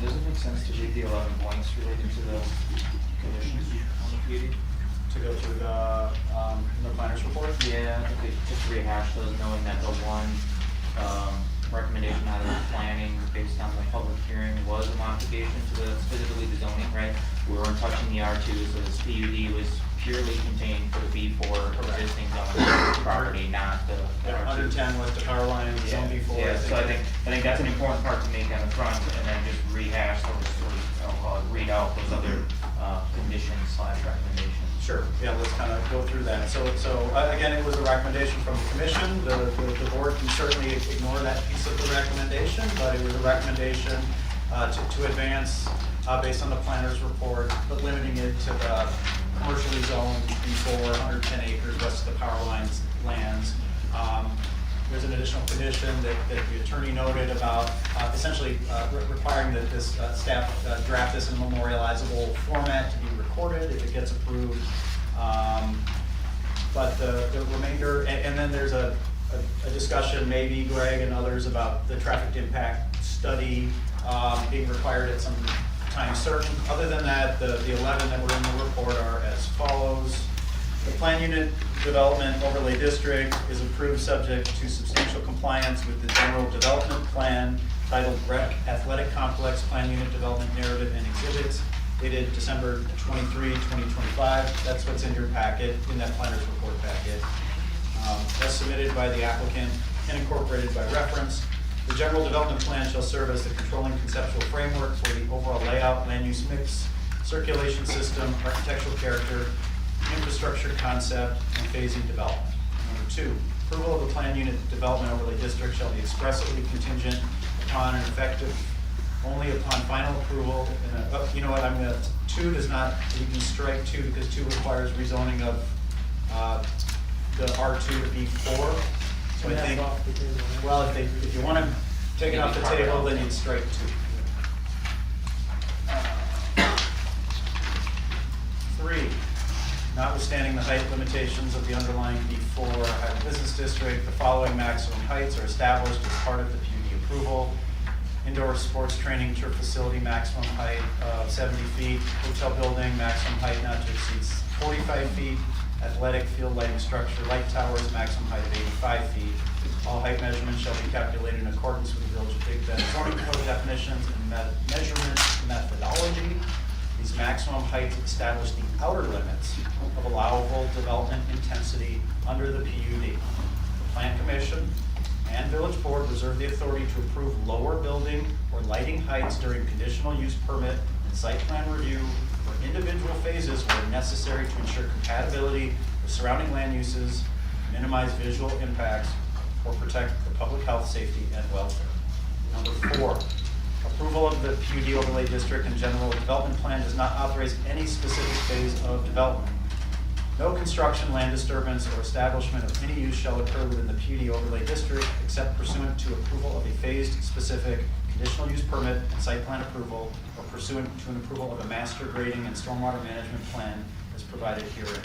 Does it make sense to read the 11 points related to the conditions on the PUD? To go through the planner's report? Yeah, I think they just rehash those, knowing that the one recommendation out of the planning based on the public hearing was a modification to the, specifically the zoning, right? We weren't touching the R2, so this PUD was purely contained for the B4 existing zoning property, not the R2. 110 with the power line, zone B4. Yeah, so I think that's an important part to make on the front, and then just rehash those, I'll call it, read out those other conditions/recommendations. Sure, yeah, let's kind of go through that. So again, it was a recommendation from the commission. The board can certainly ignore that piece of the recommendation, but it was a recommendation to advance based on the planner's report, but limiting it to the commercially zoned B4, 110 acres west of the power lines lands. There's an additional condition that the attorney noted about essentially requiring that this staff draft this in a memorializable format to be recorded if it gets approved. But the remainder, and then there's a discussion, maybe Greg and others, about the traffic impact study being required at some time certain. Other than that, the 11 that were in the report are as follows. The plan unit development overlay district is approved subject to substantial compliance with the general development plan titled Rec Athletic Complex Plan Unit Development Narrative and Exhibits, dated December 23, 2025. That's what's in your packet, in that planner's report packet. As submitted by the applicant and incorporated by reference. The general development plan shall serve as the controlling conceptual framework for the overall layout, land use mix, circulation system, architectural character, infrastructure concept, and phasing development. Number 2, approval of the plan unit development overlay district shall be expressly contingent upon and effective only upon final approval. And you know what, 2 does not, we can strike 2 because 2 requires rezoning of the R2 to B4. So I think, well, if you want to take it off the table, then you'd strike 2. 3, notwithstanding the height limitations of the underlying B4 Highland Business District, the following maximum heights are established as part of the PUD approval. Indoor sports training turf facility, maximum height of 70 feet. Hotel building, maximum height not to exceed 45 feet. Athletic field lighting structure, light towers, maximum height of 85 feet. All height measurements shall be calculated in accordance with the Village of Big Bend zoning code definitions and measurement methodology. These maximum heights establish the outer limits of allowable development intensity under the PUD. The Plan Commission and Village Board reserve the authority to approve lower building or lighting heights during conditional use permit and site plan review for individual phases where necessary to ensure compatibility with surrounding land uses, minimize visual impacts, or protect the public health, safety, and welfare. Number 4, approval of the PUD overlay district and general development plan does not authorize any specific phase of development. No construction, land disturbance, or establishment of any use shall occur within the PUD overlay district except pursuant to approval of a phased specific conditional use permit and site plan approval, or pursuant to an approval of a master grading and stormwater management plan as provided herein.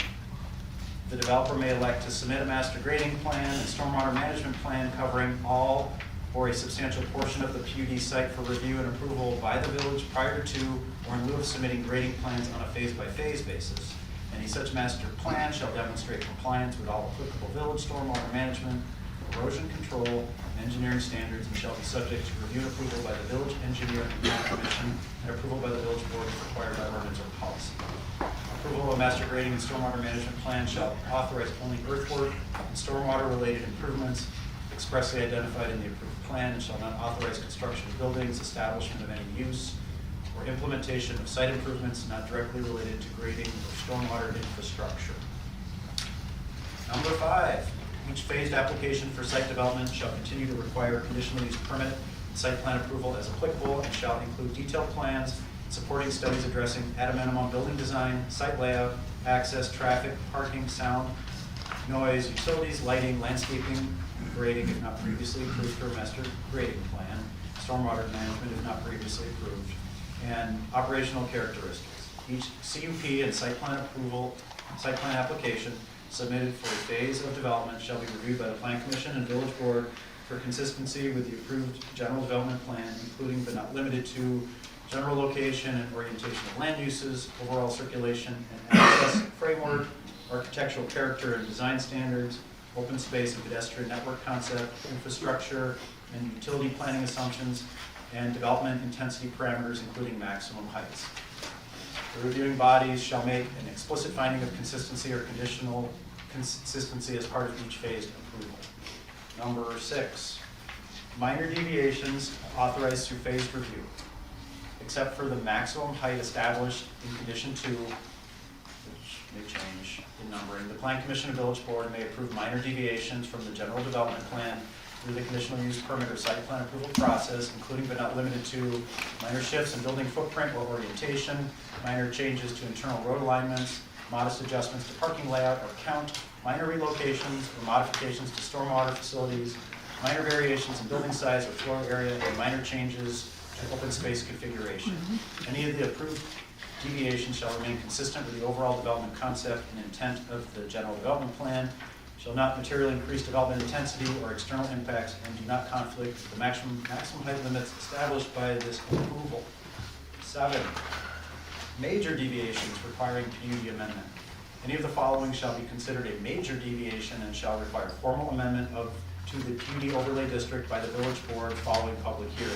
The developer may elect to submit a master grading plan and stormwater management plan covering all or a substantial portion of the PUD site for review and approval by the village prior to or in lieu of submitting grading plans on a phase-by-phase basis. Any such master plan shall demonstrate compliance with all applicable village stormwater management, erosion control, and engineering standards, and shall be subject to review and approval by the village engineer and planning commission, and approval by the village board if required by ordinance or policy. Approval of a master grading and stormwater management plan shall authorize only earthwork and stormwater-related improvements expressly identified in the approved plan, and shall not authorize construction of buildings, establishment of any use, or implementation of site improvements not directly related to grading or stormwater infrastructure. Number 5, each phased application for site development shall continue to require conditional use permit and site plan approval as applicable, and shall include detailed plans, supporting studies addressing at a minimum building design, site layout, access, traffic, parking, sound, noise, utilities, lighting, landscaping, grading if not previously approved per master grading plan, stormwater management if not previously approved, and operational characteristics. Each CUP and site plan application submitted for a phase of development shall be reviewed by the Plan Commission and Village Board for consistency with the approved general development plan, including but not limited to general location and orientation of land uses, overall circulation and access framework, architectural character and design standards, open space and pedestrian network concept, infrastructure and utility planning assumptions, and development intensity parameters, including maximum heights. The reviewing bodies shall make an explicit finding of consistency or conditional consistency as part of each phased approval. Number 6, minor deviations authorized through phased review, except for the maximum height established in condition 2, which may change in numbering. The Plan Commission and Village Board may approve minor deviations from the general development plan through the conditional use permit or site plan approval process, including but not limited to minor shifts in building footprint or orientation, minor changes to internal road alignments, modest adjustments to parking layout or count, minor relocations or modifications to stormwater facilities, minor variations in building size or floor area, and minor changes to open space configuration. Any of the approved deviations shall remain consistent with the overall development concept and intent of the general development plan, shall not materially increase development intensity or external impacts, and do not conflict with the maximum height limits established by this approval. 7, major deviations requiring PUD amendment. Any of the following shall be considered a major deviation and shall require formal amendment to the PUD overlay district by the village board following public hearing.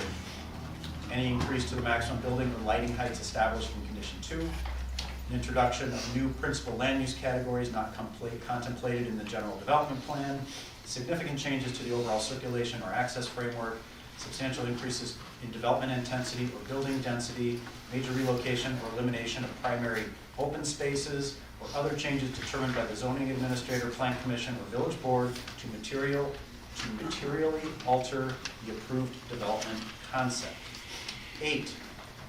Any increase to the maximum building or lighting heights established in condition 2, an introduction of new principal land use categories not contemplated in the general development plan, significant changes to the overall circulation or access framework, substantial increases in development intensity or building density, major relocation or elimination of primary open spaces, or other changes determined by the zoning administrator, plan commission, or village board to materially alter the approved development concept. 8,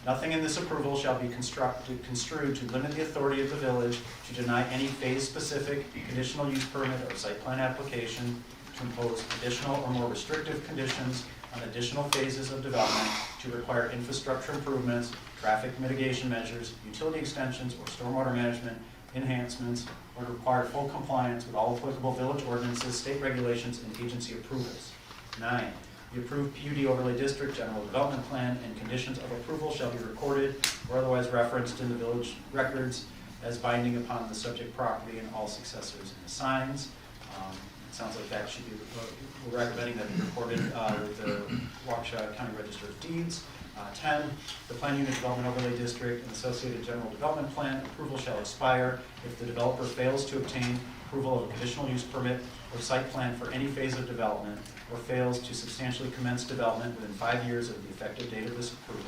nothing in this approval shall be construed to limit the authority of the village to deny any phase-specific conditional use permit or site plan application, to impose additional or more restrictive conditions on additional phases of development, to require infrastructure improvements, traffic mitigation measures, utility extensions, or stormwater management enhancements, or to require full compliance with all applicable village ordinances, state regulations, and agency approvals. 9, the approved PUD overlay district general development plan and conditions of approval shall be recorded or otherwise referenced in the village records as binding upon the subject property and all successors and assigns. It sounds like that should be, we're recommending that be recorded with the Waukesha County Register of Deeds. 10, the plan unit development overlay district and associated general development plan approval shall expire if the developer fails to obtain approval of a conditional use permit or site plan for any phase of development, or fails to substantially commence development within 5 years of the effective date of this approval.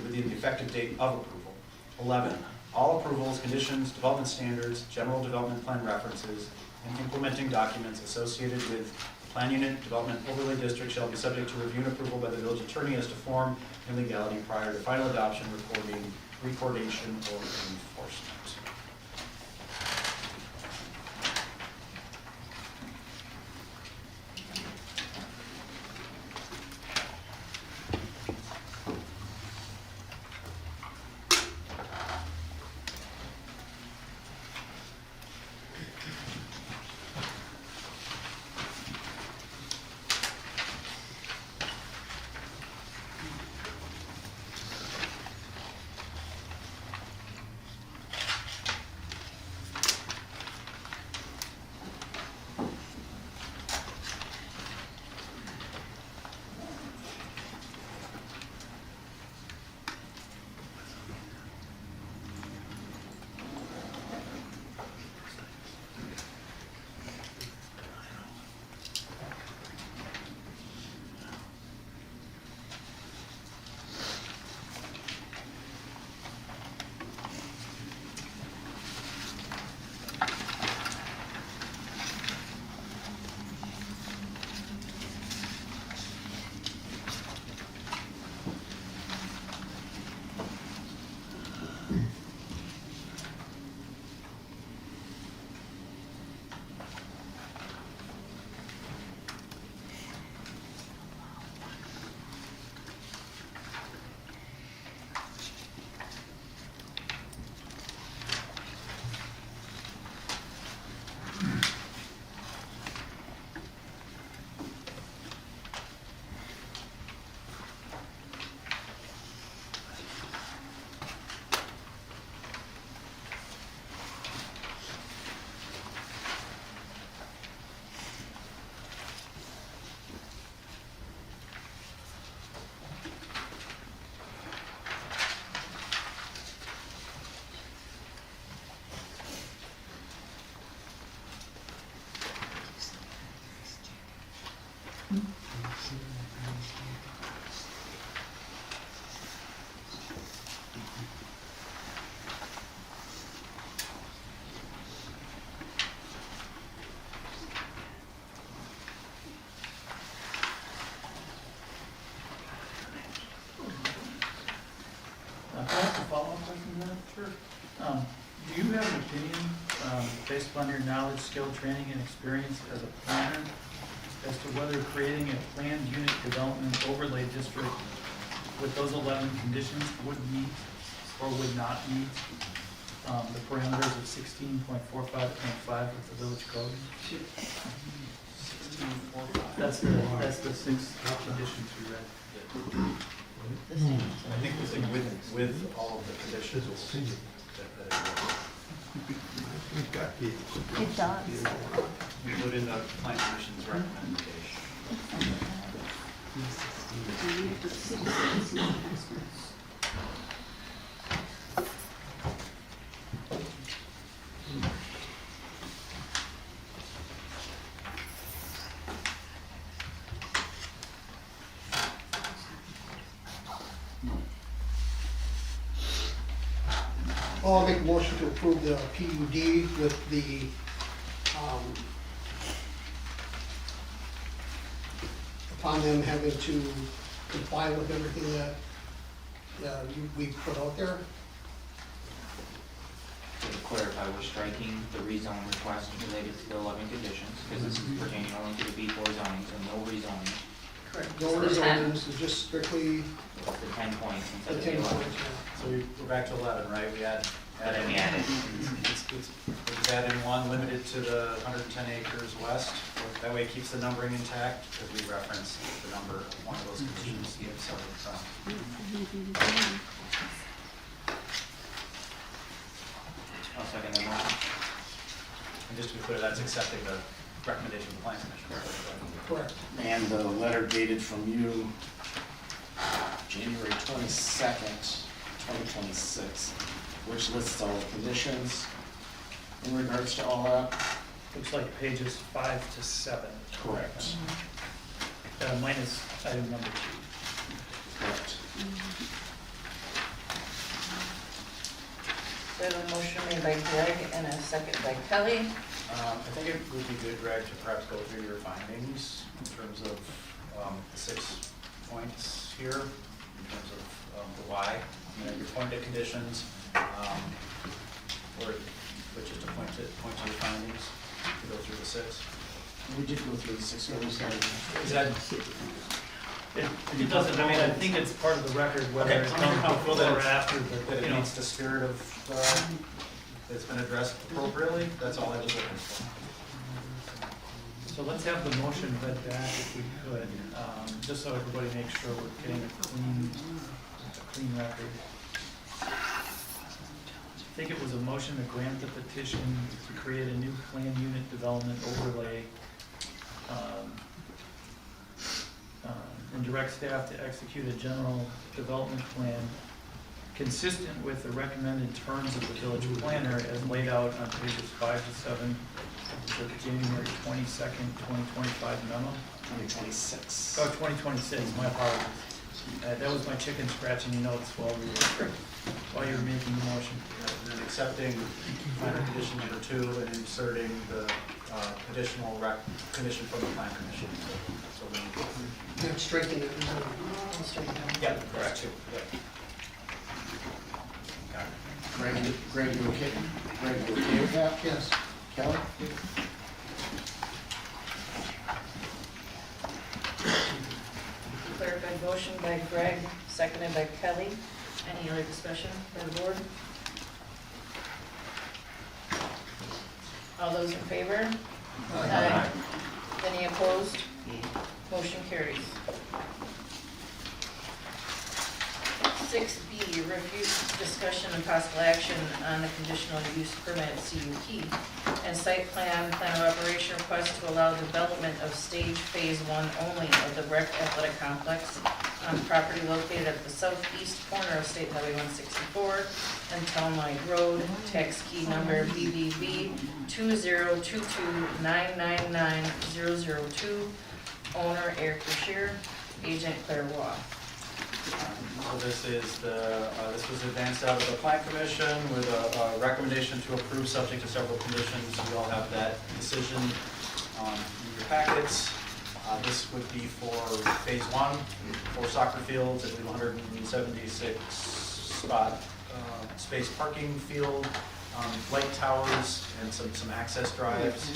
within the effective date of approval. 11, all approvals, conditions, development standards, general development plan references, and implementing documents associated with the plan unit development overlay district shall be subject to review and approval by the village attorney as to form and legality prior to final adoption, recordation, or enforcement. Follow-up question there? Sure. Do you have an opinion, based upon your knowledge, skill, training, and experience as a planner, as to whether creating a planned unit development overlay district with those 11 conditions would meet or would not meet the parameters of 16.45.5 of the village code? 16.45. That's the 6 conditions you read. I think the thing with all of the conditions. It does. Included in the plan commission's recommendation. I'll make a motion to approve the PUD with the, upon them having to comply with everything that we put out there. To clarify, we're striking the rezone request related to the 11 conditions, because this is pertaining only to the B4 zoning, so no rezoning. Correct. No rezoning, this is just strictly The 10 points the instead of 10 the 11. points, yeah. So we're back to 11, right? We added. Then we added. We've added one limited to the 110 acres west. That way it keeps the numbering intact, because we reference the number of one of those conditions. So, I'll second the motion. and just to be clear, that's accepting the recommendation of the plan commission. Correct. And the letter dated from you, January 22nd, 2026, which lists all the conditions in regards to all that. Looks like pages 5 to 7. Correct. Minus item number 2. Correct. So I have a motion made by Greg and a second by Kelly. I think it would be good, Greg, to perhaps go through your findings in terms of the 6 points here, in terms of the why, your point of conditions, but just to point to your findings, to go through the 6. We did go through the 6 areas. Is that? It doesn't, I mean, I think it's part of the record, whether Okay, it I'm comes comfortable before that or it's, after, that but, it you know. meets the spirit of, it's been addressed appropriately, that's all I was looking for. So let's have the motion read back if we could, just so everybody makes sure we're getting a clean record. I think it was a motion to grant the petition to create a new plan unit development overlay, and direct staff to execute a general development plan consistent with the recommended terms of the village planner as laid out on pages 5 to 7 of the January 22nd, 2025 memo. 2026. Oh, 2026, my apologies. That was my chicken scratching notes while you were making the motion. And then accepting minor condition number 2 and inserting the additional condition from the plan commission. So we need to. Yeah, striking it. Yeah, correct. Yeah. Got it. Greg, you okay? Greg, you okay with that? Yes. Kelly? Clarified motion by Greg, seconded by Kelly. Any other discussion by the board? All those in favor? Aye. Any opposed? Motion carries. 6B, review, discussion, and possible action on the conditional use permit, CUP, and site plan of operation request to allow development of stage phase 1 only of the rec athletic complex on property located at the southeast corner of State Highway 164 and Talmide Road, tax key number BBB 2022999002, owner Eric Bashir, agent Claire Waugh. So this is this was advanced out of the plan commission with a recommendation to approve subject to several conditions. You all have that decision in your packets. This would be for phase 1, 4 soccer fields, I believe 176 spot space parking field, light towers, and some access drives.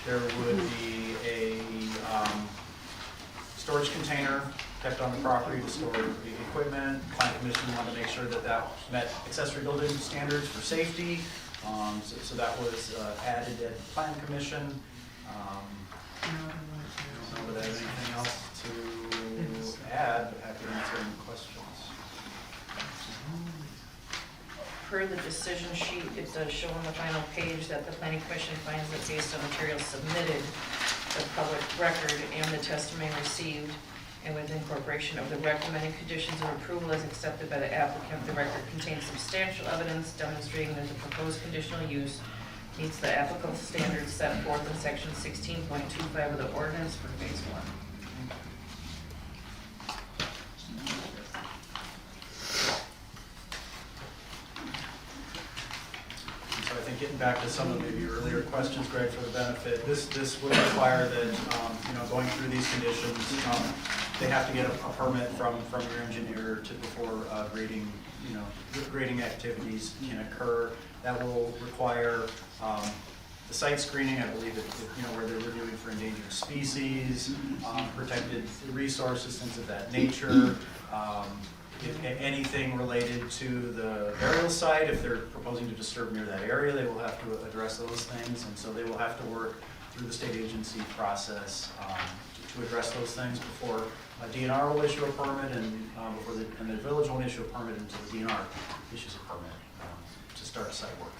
There would be a storage container kept on the property to store the equipment. Plan commission wanted to make sure that that met accessory building standards for safety. So that was added at the plan commission. I don't know that I have anything else to add, but happy to answer any questions. Per the decision sheet, it does show on the final page that the planning commission finds that based on materials submitted, the public record, and the testimony received, and with incorporation of the recommended conditions of approval as accepted by the applicant, the record contains substantial evidence demonstrating that the proposed conditional use meets the applicable standards set forth in section 16.25 of the ordinance for phase 1. So I think getting back to some of maybe your earlier questions, Greg, for the benefit, this would require that, going through these conditions, they have to get a permit from your engineer before grading, grading activities can occur. That will require the site screening, I believe, where they're reviewing for endangered species, protected resources, things of that nature. Anything related to the burial site, if they're proposing to disturb near that area, they will have to address those things, and so they will have to work through the state agency process to address those things before a DNR will issue a permit, and the village won't issue a permit until the DNR issues a permit to start site work.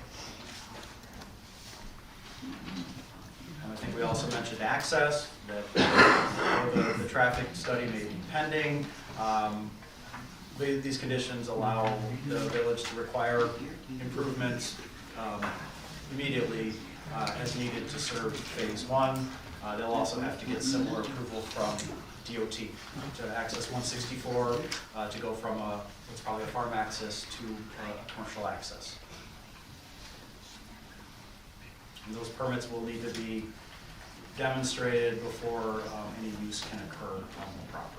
And I think we also mentioned access, that the traffic study may be pending. These conditions allow the village to require improvements immediately as needed to serve phase one. They'll also have to get similar approval from DOT to access 164, to go from what's probably a farm access to a commercial access. And those permits will need to be demonstrated before any use can occur on the property.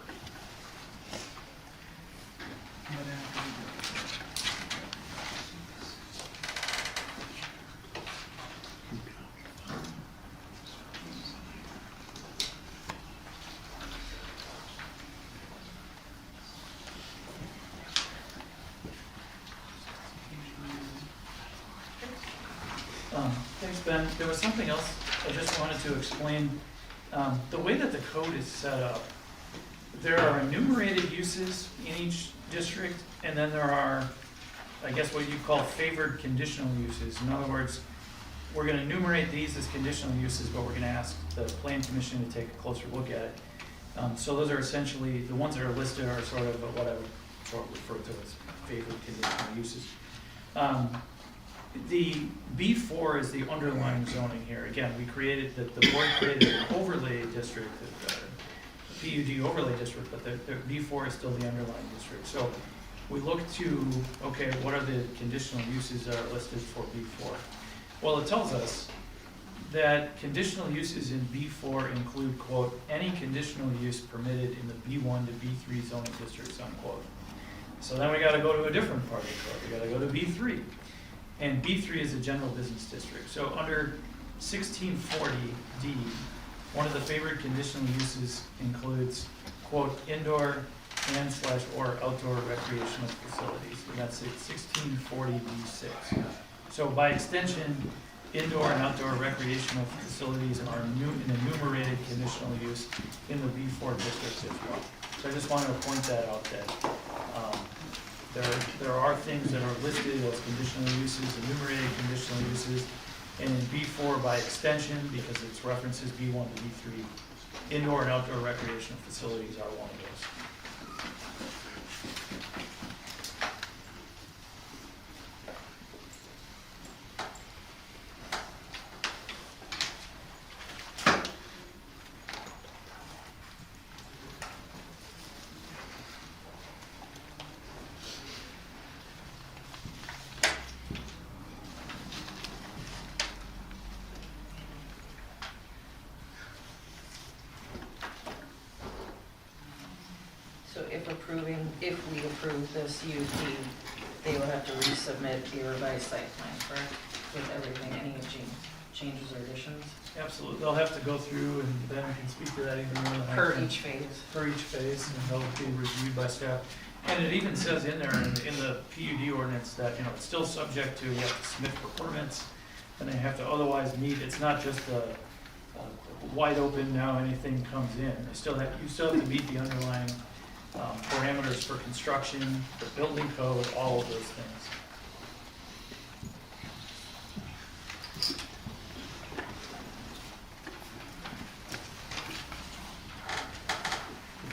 Thanks, Ben. There was something else I just wanted to explain. The way that the code is set up, there are enumerated uses in each district, and then there are, I guess, what you call favored conditional uses. In other words, we're going to enumerate these as conditional uses, but we're going to ask the Plan Commission to take a closer look at it. So those are essentially, the ones that are listed are sort of what I would sort of refer to as favored conditional uses. The B4 is the underlying zoning here. Again, we created, the board created an overlay district, a PUD overlay district, but the B4 is still the underlying district. So we look to, okay, what are the conditional uses that are listed for B4? Well, it tells us that conditional uses in B4 include, quote, any conditional use permitted in the B1 to B3 zoning districts, unquote. So then we got to go to a different part of the code. We got to go to B3. And B3 is a general business district. So under 1640D, one of the favored conditional uses includes, quote, indoor and/or outdoor recreational facilities. And that's at 1640B6. So by extension, indoor and outdoor recreational facilities are an enumerated conditional use in the B4 district as well. So I just wanted to point that out, that there are things that are listed as conditional uses, enumerated conditional uses, and in B4 by extension, because it's references B1 to B3, indoor and outdoor recreational facilities are one of those. So if we approve this UP, they will have to resubmit a revised site plan, correct? With everything, any changes or additions? Absolutely. They'll have to go through, and Ben can speak to that even more than I Per can. each phase. Per each phase, and they'll be reviewed by staff. And it even says in there, in the PUD ordinance, that, you know, it's still subject to, you have to submit for permits, and they have to otherwise meet. It's not just a wide open, now anything comes in. You still have to meet the underlying parameters for construction, the building code, all of those things.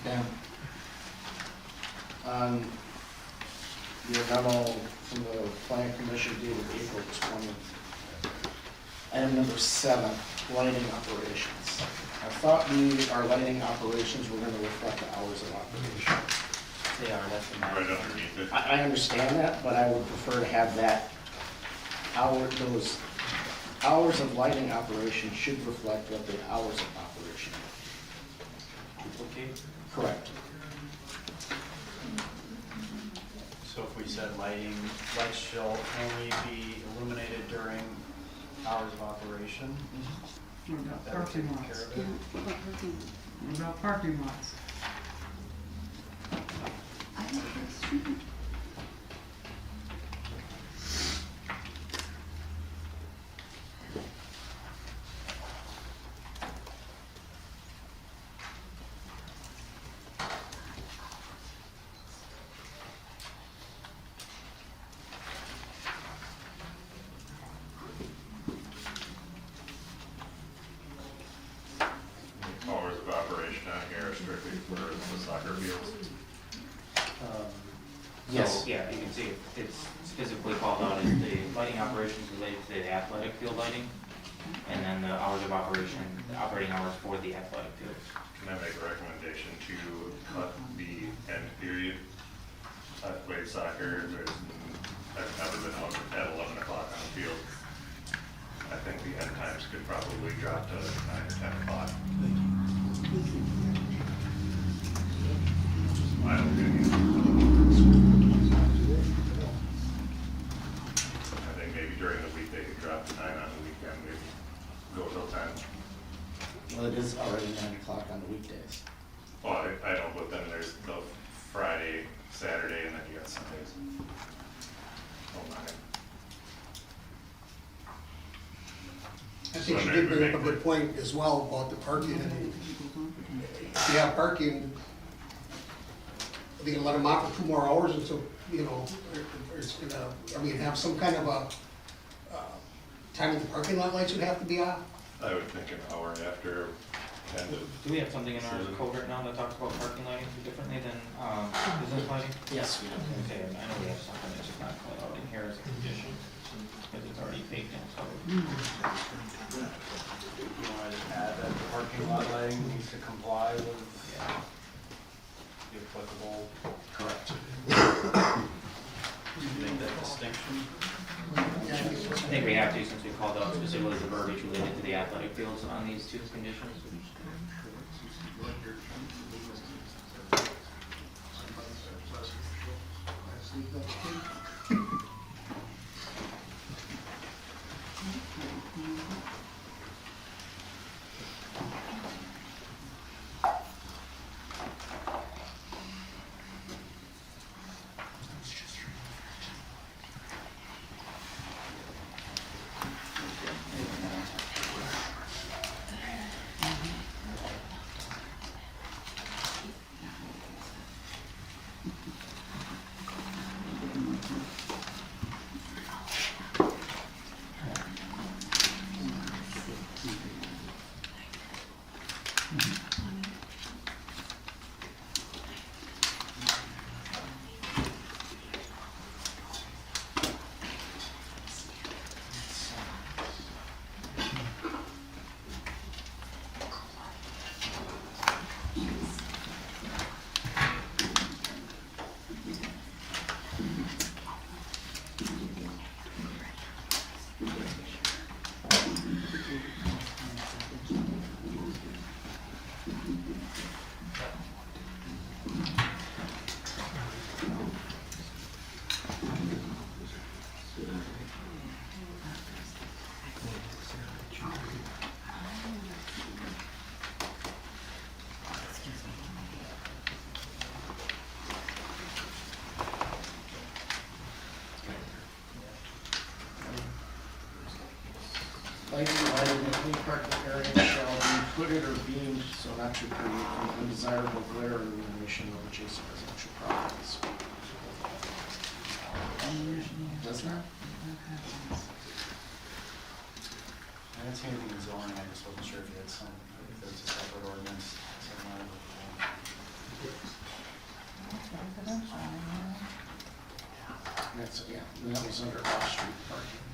Dan, on your memo from the Plan Commission dated April 20th, item number 7, lighting operations. I thought our lighting operations were going to reflect the hours of operation. They are, that's the Right underneath it. I understand that, but I would prefer to have that those hours of lighting operation should reflect what the hours of operation are. Duplicate? Correct. So if we said lights shall only be illuminated during hours of operation, What about that would parking take lots? care of it. What about parking lots? I think that's true. Hours of operation on here are strictly for the soccer fields. Yes. So, yeah, you can see it's specifically called out as the lighting operations related to the athletic field lighting. and then the hours of operation, the operating hours for the athletic fields. Can I make a recommendation to cut the end period at Wade Soccer? I've never been out at 11 o'clock on the field. I think the end times could probably drop to 9 or 10 o'clock. My opinion. I think maybe during the week they could drop to 9, on the weekend maybe go till 10. Well, it is already 9 o'clock on the weekdays. Well, I know, but then there's the Friday, Saturday, and then you got Sundays. Till 9. I think you did bring up a good point as well about the parking. If you have parking, they can let them out for 2 more hours until, you know, have some kind of a time when the parking lot lights would have to be off. I would think an hour after 10 to. Do we have something in our code right now that talks about parking lighting differently than business lighting? Yes, we do. Okay, I know we have something that's just not called out in here as a condition, because it's already baked in code. You want to add that the parking lot lighting needs to comply with the applicable. Correct. Make that distinction. I think we have to, since we called out specifically the verbiage related to the athletic fields on these 2 conditions. Lighting lighting in any parking area shall be hooded or beamed so not to create an undesirable glare or illumination of adjacent residential properties. Does not? I didn't see anything in zoning, I just wasn't sure if you had some, if there's a separate ordinance somewhere. That's, yeah, and that was under off-street parking.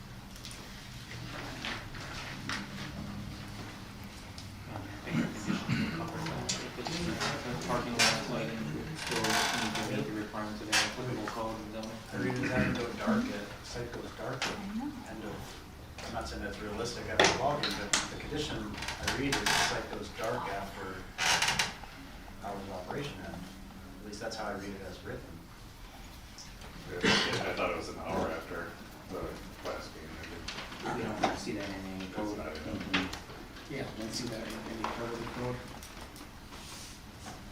Parking lots, lighting, stores, need to meet the requirements of the applicable code and zoning. The reason that go dark, the site goes dark at the end of, I'm not saying that's realistic after the ballgame, but the condition I read is the site goes dark after hours of operation end. At least that's how I read it as written. Yeah, I thought it was an hour after the last game. We don't see that in any code. That's not even. Yeah, I don't see that in any part of the code.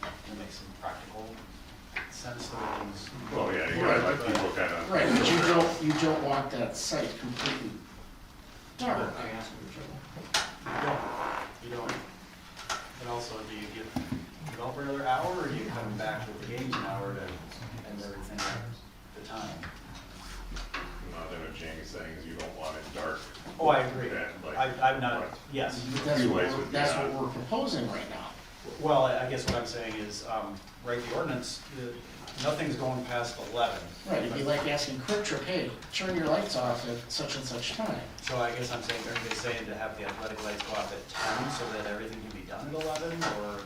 It makes some practical sense to things. Well, yeah, you gotta let people kind of. Right, but you don't want that site completely dark. You don't. And also, do you give developer another hour, or do you come back with the games an hour to end everything at the time? Then what Jamie's saying is you don't want it dark. Oh, I agree. Like, I'm not, yes. That's what we're proposing right now. Well, I guess what I'm saying is, write the ordinance nothing's going past 11. Right, it'd be like asking Quick Trip, hey, turn your lights off at such and such time. So I guess I'm saying, are they saying to have the athletic lights go off at 10 so that everything can be done at 11, or?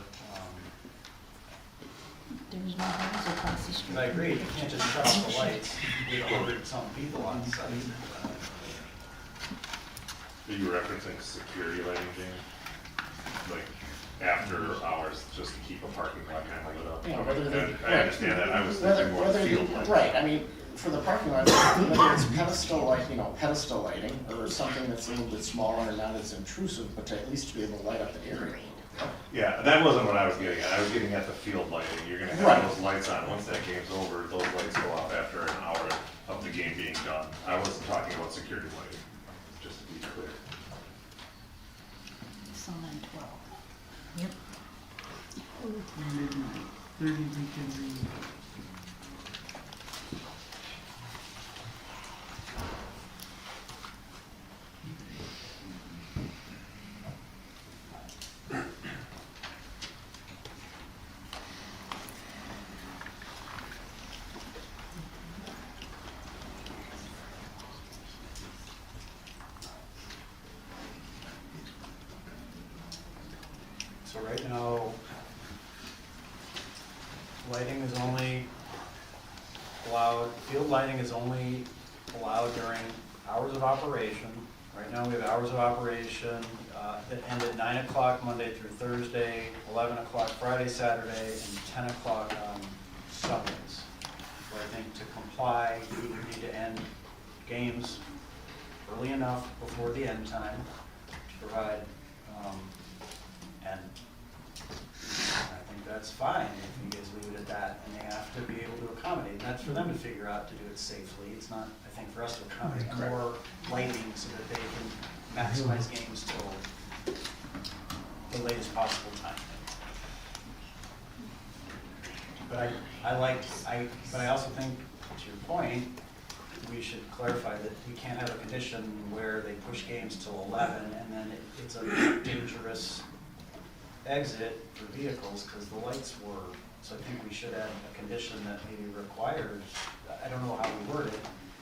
There's no house across the street. I agree, you can't just shut off the lights, you get 100-some people on site. Are you referencing security lighting, James? Like after hours, just to keep a parking lot kind of lit up? Yeah, whether they. I understand that, I was Whether- thinking more whether they- field lighting. Right, I mean, for the parking lot, whether it's pedestal light, pedestal lighting, or something that's a little bit smaller and not as intrusive, but to at least be able to light up the area. Yeah, that wasn't what I was getting at, I was getting at the field lighting, you're gonna Right. have those lights on, once that game's over, those lights go off after an hour of the game being done. I wasn't talking about security lighting, just to be clear. It's on 9/12. Yep. Midnight, 30 weekends a year. So right now, lighting is only allowed, field lighting is only allowed during hours of operation. Right now, we have hours of operation that end at 9 o'clock Monday through Thursday, 11 o'clock Friday, Saturday, and 10 o'clock on Sundays. So I think to comply, we would need to end games early enough before the end time to provide, and I think that's fine if you guys leave it at that, and they have to be able to accommodate, and that's for them to figure out to do it safely. It's not, I think, for us to accommodate more lighting so that they can maximize games till the latest possible time. But I also think, to your point, we should clarify that we can't have a condition where they push games till 11 and then it's a dangerous exit for vehicles because the lights were, so I think we should add a condition that maybe requires, I don't know how we word it,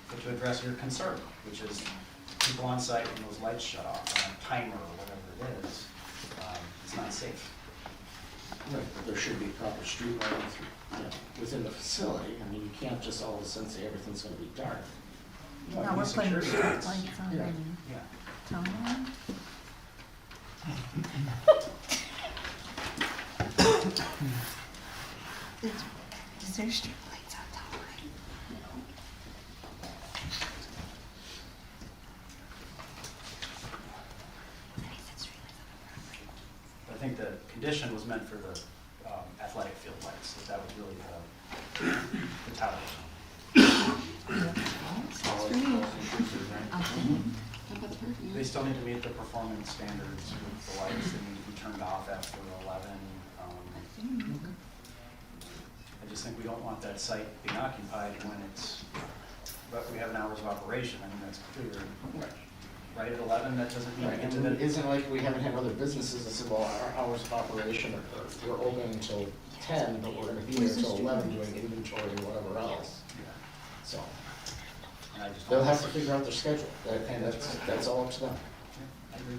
but to address your concern, which is people on site when those lights shut off on a timer or whatever it is, it's not safe. Right, but there should be proper street lighting within the facility. I mean, you can't just all of a sudden say everything's gonna be dark. No, Now we're putting security street lights. lights on Yeah. in Yeah. town hall. Is there street lights on town line? I think the condition was meant for the athletic field lights, that was really the tower. They still need to meet the performance standards with the lights, they need to be turned off after 11. I just think we don't want that site being occupied when it's, but we have an hours of operation, I mean, that's clear. Right at 11, that doesn't mean. Right, and it isn't like we haven't had other businesses that said, well, our hours of operation are, we're open until 10, but we're gonna be there until 11 doing inventory and whatever else. So, And I just they'll don't- have to figure out their schedule, and that's all up to them. I agree.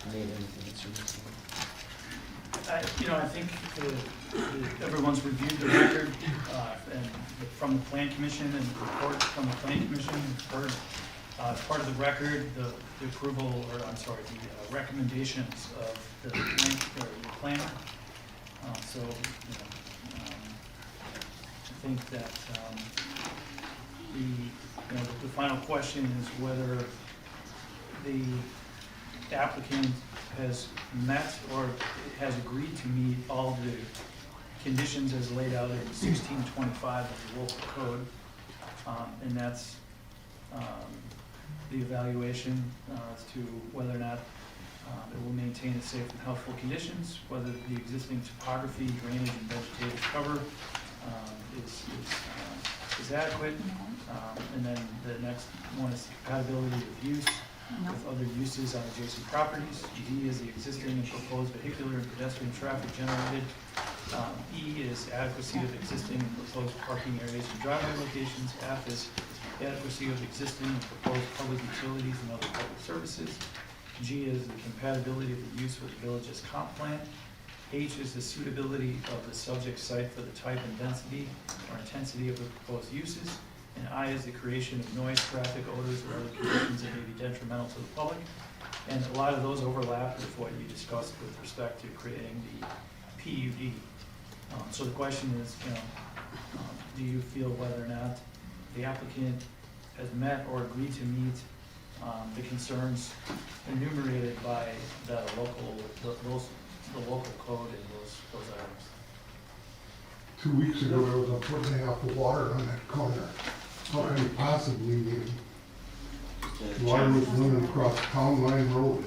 I think everyone's reviewed the record, and from the plan commission and the report from the plan commission, heard, as part of the record, the approval, or I'm sorry, the recommendations of the planner. So, I think that the final question is whether the applicant has met or has agreed to meet all the conditions as laid out in 1625 of the local code. And that's the evaluation as to whether or not it will maintain its safe and healthful conditions, whether the existing topography, drainage, and vegetative cover is adequate. And then the next one is compatibility with use with other uses on adjacent properties. D is the existing and proposed vehicular and pedestrian traffic generated. E is adequacy of existing and proposed parking areas and driveway locations. F is adequacy of existing and proposed public utilities and other public services. G is the compatibility of the use with the village's comp plan. H is the suitability of the subject site for the type and density or intensity of the proposed uses. And I is the creation of noise, traffic, odors, or other conditions that may be detrimental to the public. And a lot of those overlap with what you discussed with respect to creating the PUD. So the question is, do you feel whether or not the applicant has met or agreed to meet the concerns enumerated by the local code and those items? 2 weeks ago, there was a foot and a half of water on that corner. How can you possibly mean? Water was running across Town Line Road.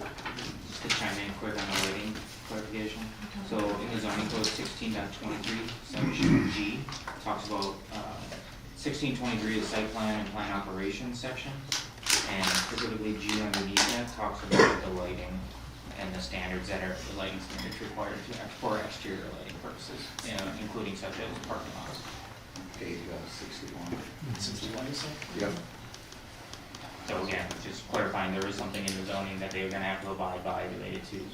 Just to chime in quick on the lighting clarification. So in the zoning code 16.23, section G, talks about 1623 is site plan and plan operations section. And specifically G underneath that talks about the lighting and the standards that are, the lighting standards required for exterior lighting purposes, including such as parking lots. Page 61. 61, you said? Yep. So again, just clarifying, there is something in the zoning that they're gonna have to abide by related to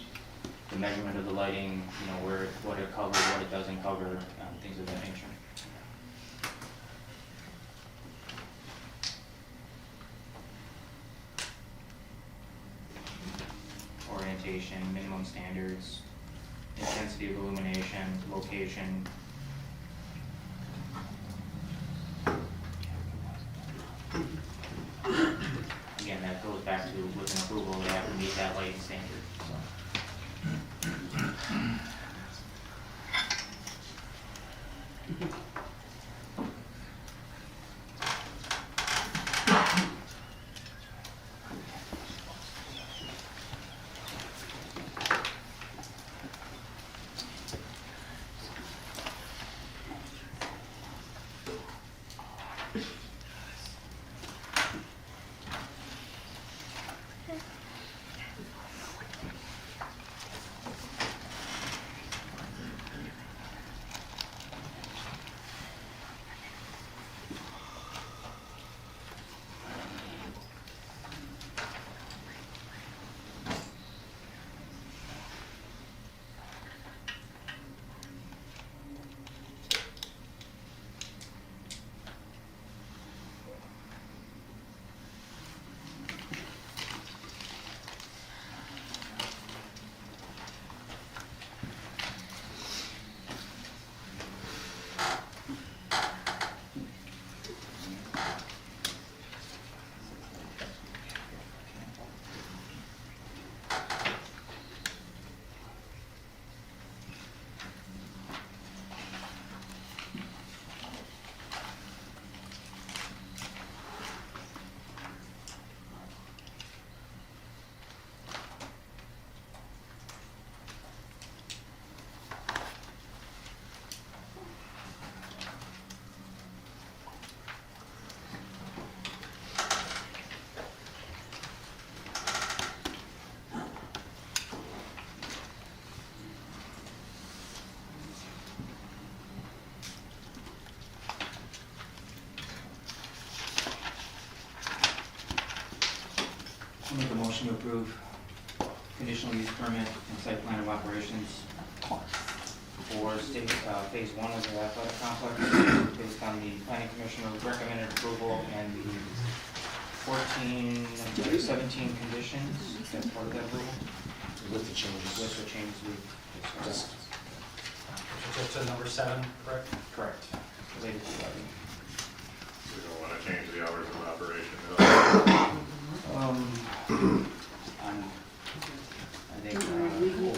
the measurement of the lighting, what it covers, what it doesn't cover, things of that nature. Orientation, minimum standards, intensity of illumination, location. Again, that goes back to with an approval, they have to meet that lighting standard, so. I'll make a motion to approve conditional use permit and site plan of operations for phase one of the athletic complex, based on the planning commissioner's recommended approval and the 17 conditions as part of that approval. With the changes. With the changes we discussed. Just to number 7, correct? Correct. Related to that. We don't want to change the hours of operation at all. I think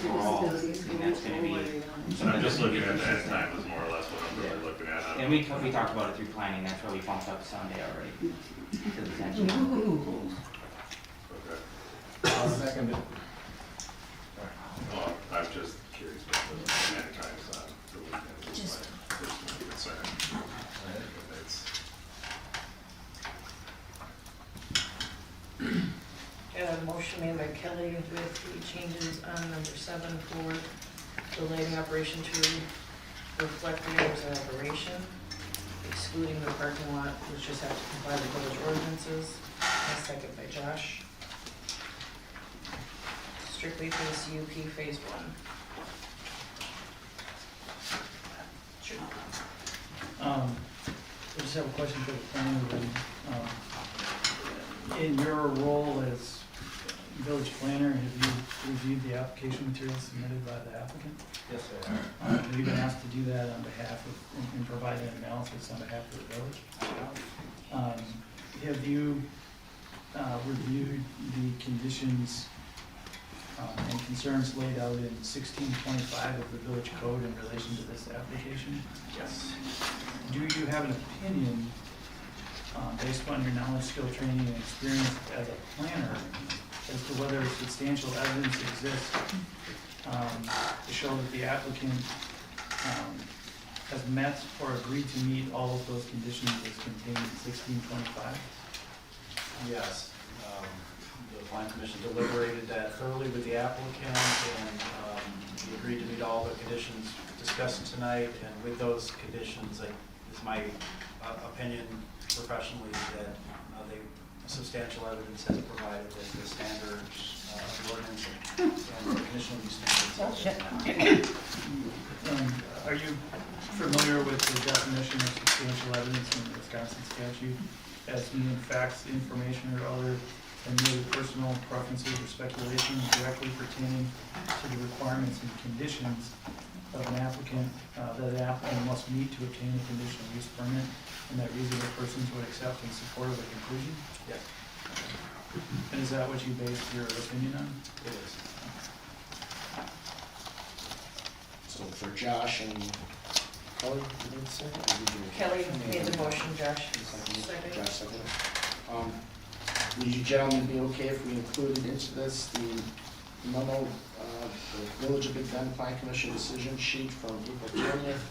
overall, I think that's gonna be. So I'm just looking at that time was more or less what I'm really looking at. And we talked about it through planning, that's why we bumped up Sunday already. Because it's actually closed. Okay. Second. Well, I'm just curious about the many times on the weekend. It's my personal concern. It's- Got a motion made by Kelly with the changes on number 7 for the lighting operation to reflect the hours of operation, excluding the parking lot, which just have to comply with village ordinances. A second by Josh. Strictly for the CUP phase 1. I just have a question for the planning board. In your role as village planner, have you reviewed the application materials submitted by the applicant? Yes, sir. Have you been asked to do that on behalf of, and provide an analysis on behalf of the village? Have you reviewed the conditions and concerns laid out in 1625 of the village code in relation to this application? Yes. Do you have an opinion, based upon your knowledge, skill, training, and experience as a planner, as to whether substantial evidence exists to show that the applicant has met or agreed to meet all of those conditions as contained in 1625? Yes. The plan commission deliberated that thoroughly with the applicant, and he agreed to meet all the conditions discussed tonight, and with those conditions, it's my opinion professionally that the substantial evidence has provided that the standards of the ordinance and the conditional use standards. Are you familiar with the definition of substantial evidence in the Wisconsin statute as being facts, information, or other than merely personal preferences or speculation directly pertaining to the requirements and conditions of an applicant, that an applicant must meet to obtain a conditional use permit, and that reasonable persons would accept in support of the conclusion? Yes. And is that what you based your opinion on? It is. So for Josh and Kelly, you did say? Or did you- Kelly made the motion, Josh. Second. Josh seconded. Would you gentlemen be okay if we included into this the memo, the Village of Big Bend Plan Commission decision sheet from April 20th?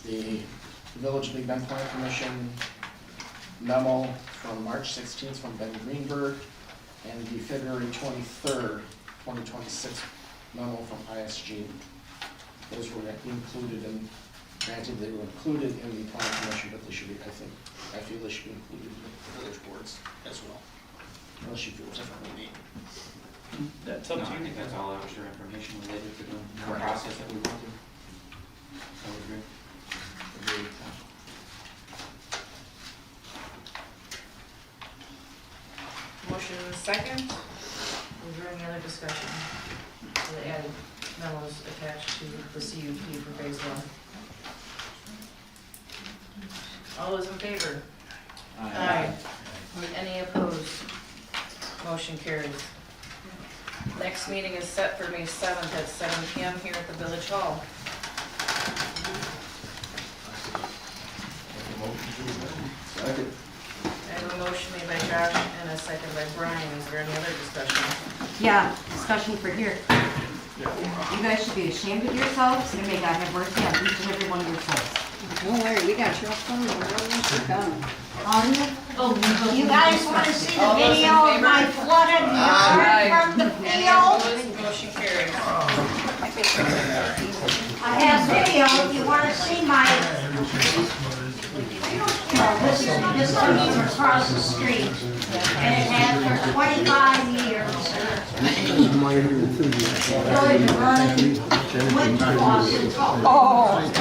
The Village of Big Bend Plan Commission memo from March 16th from Ben Greenberg, and the February 23rd, 2026 memo from ISG. Those were included in, granted they were included in the Plan Commission, but they should be, I feel they should be included in the village boards as well, unless you feel differently. That's up No, to I you. think that's all extra information related to the Correct. process that we went through. I would agree. Motion and a second. Is there any other discussion? The added memos attached to the CUP for phase 1. All those in favor? Aye. Any opposed? Motion carries. Next meeting is set for May 7th at 7 PM here at the Village Hall. Second. I have a motion made by Josh and a second by Brian. Is there any other discussion? Yeah, discussion for here. You guys should be ashamed of yourselves, and may God have mercy on each and every one of your souls. Don't worry, we got your phone number, we're coming. You guys wanna see the video of my flooded yard from the field? Opposed? Motion carries. I have video, if you wanna see my, this is across the street. And it has for 25 years. Good running winter faucet. Oh.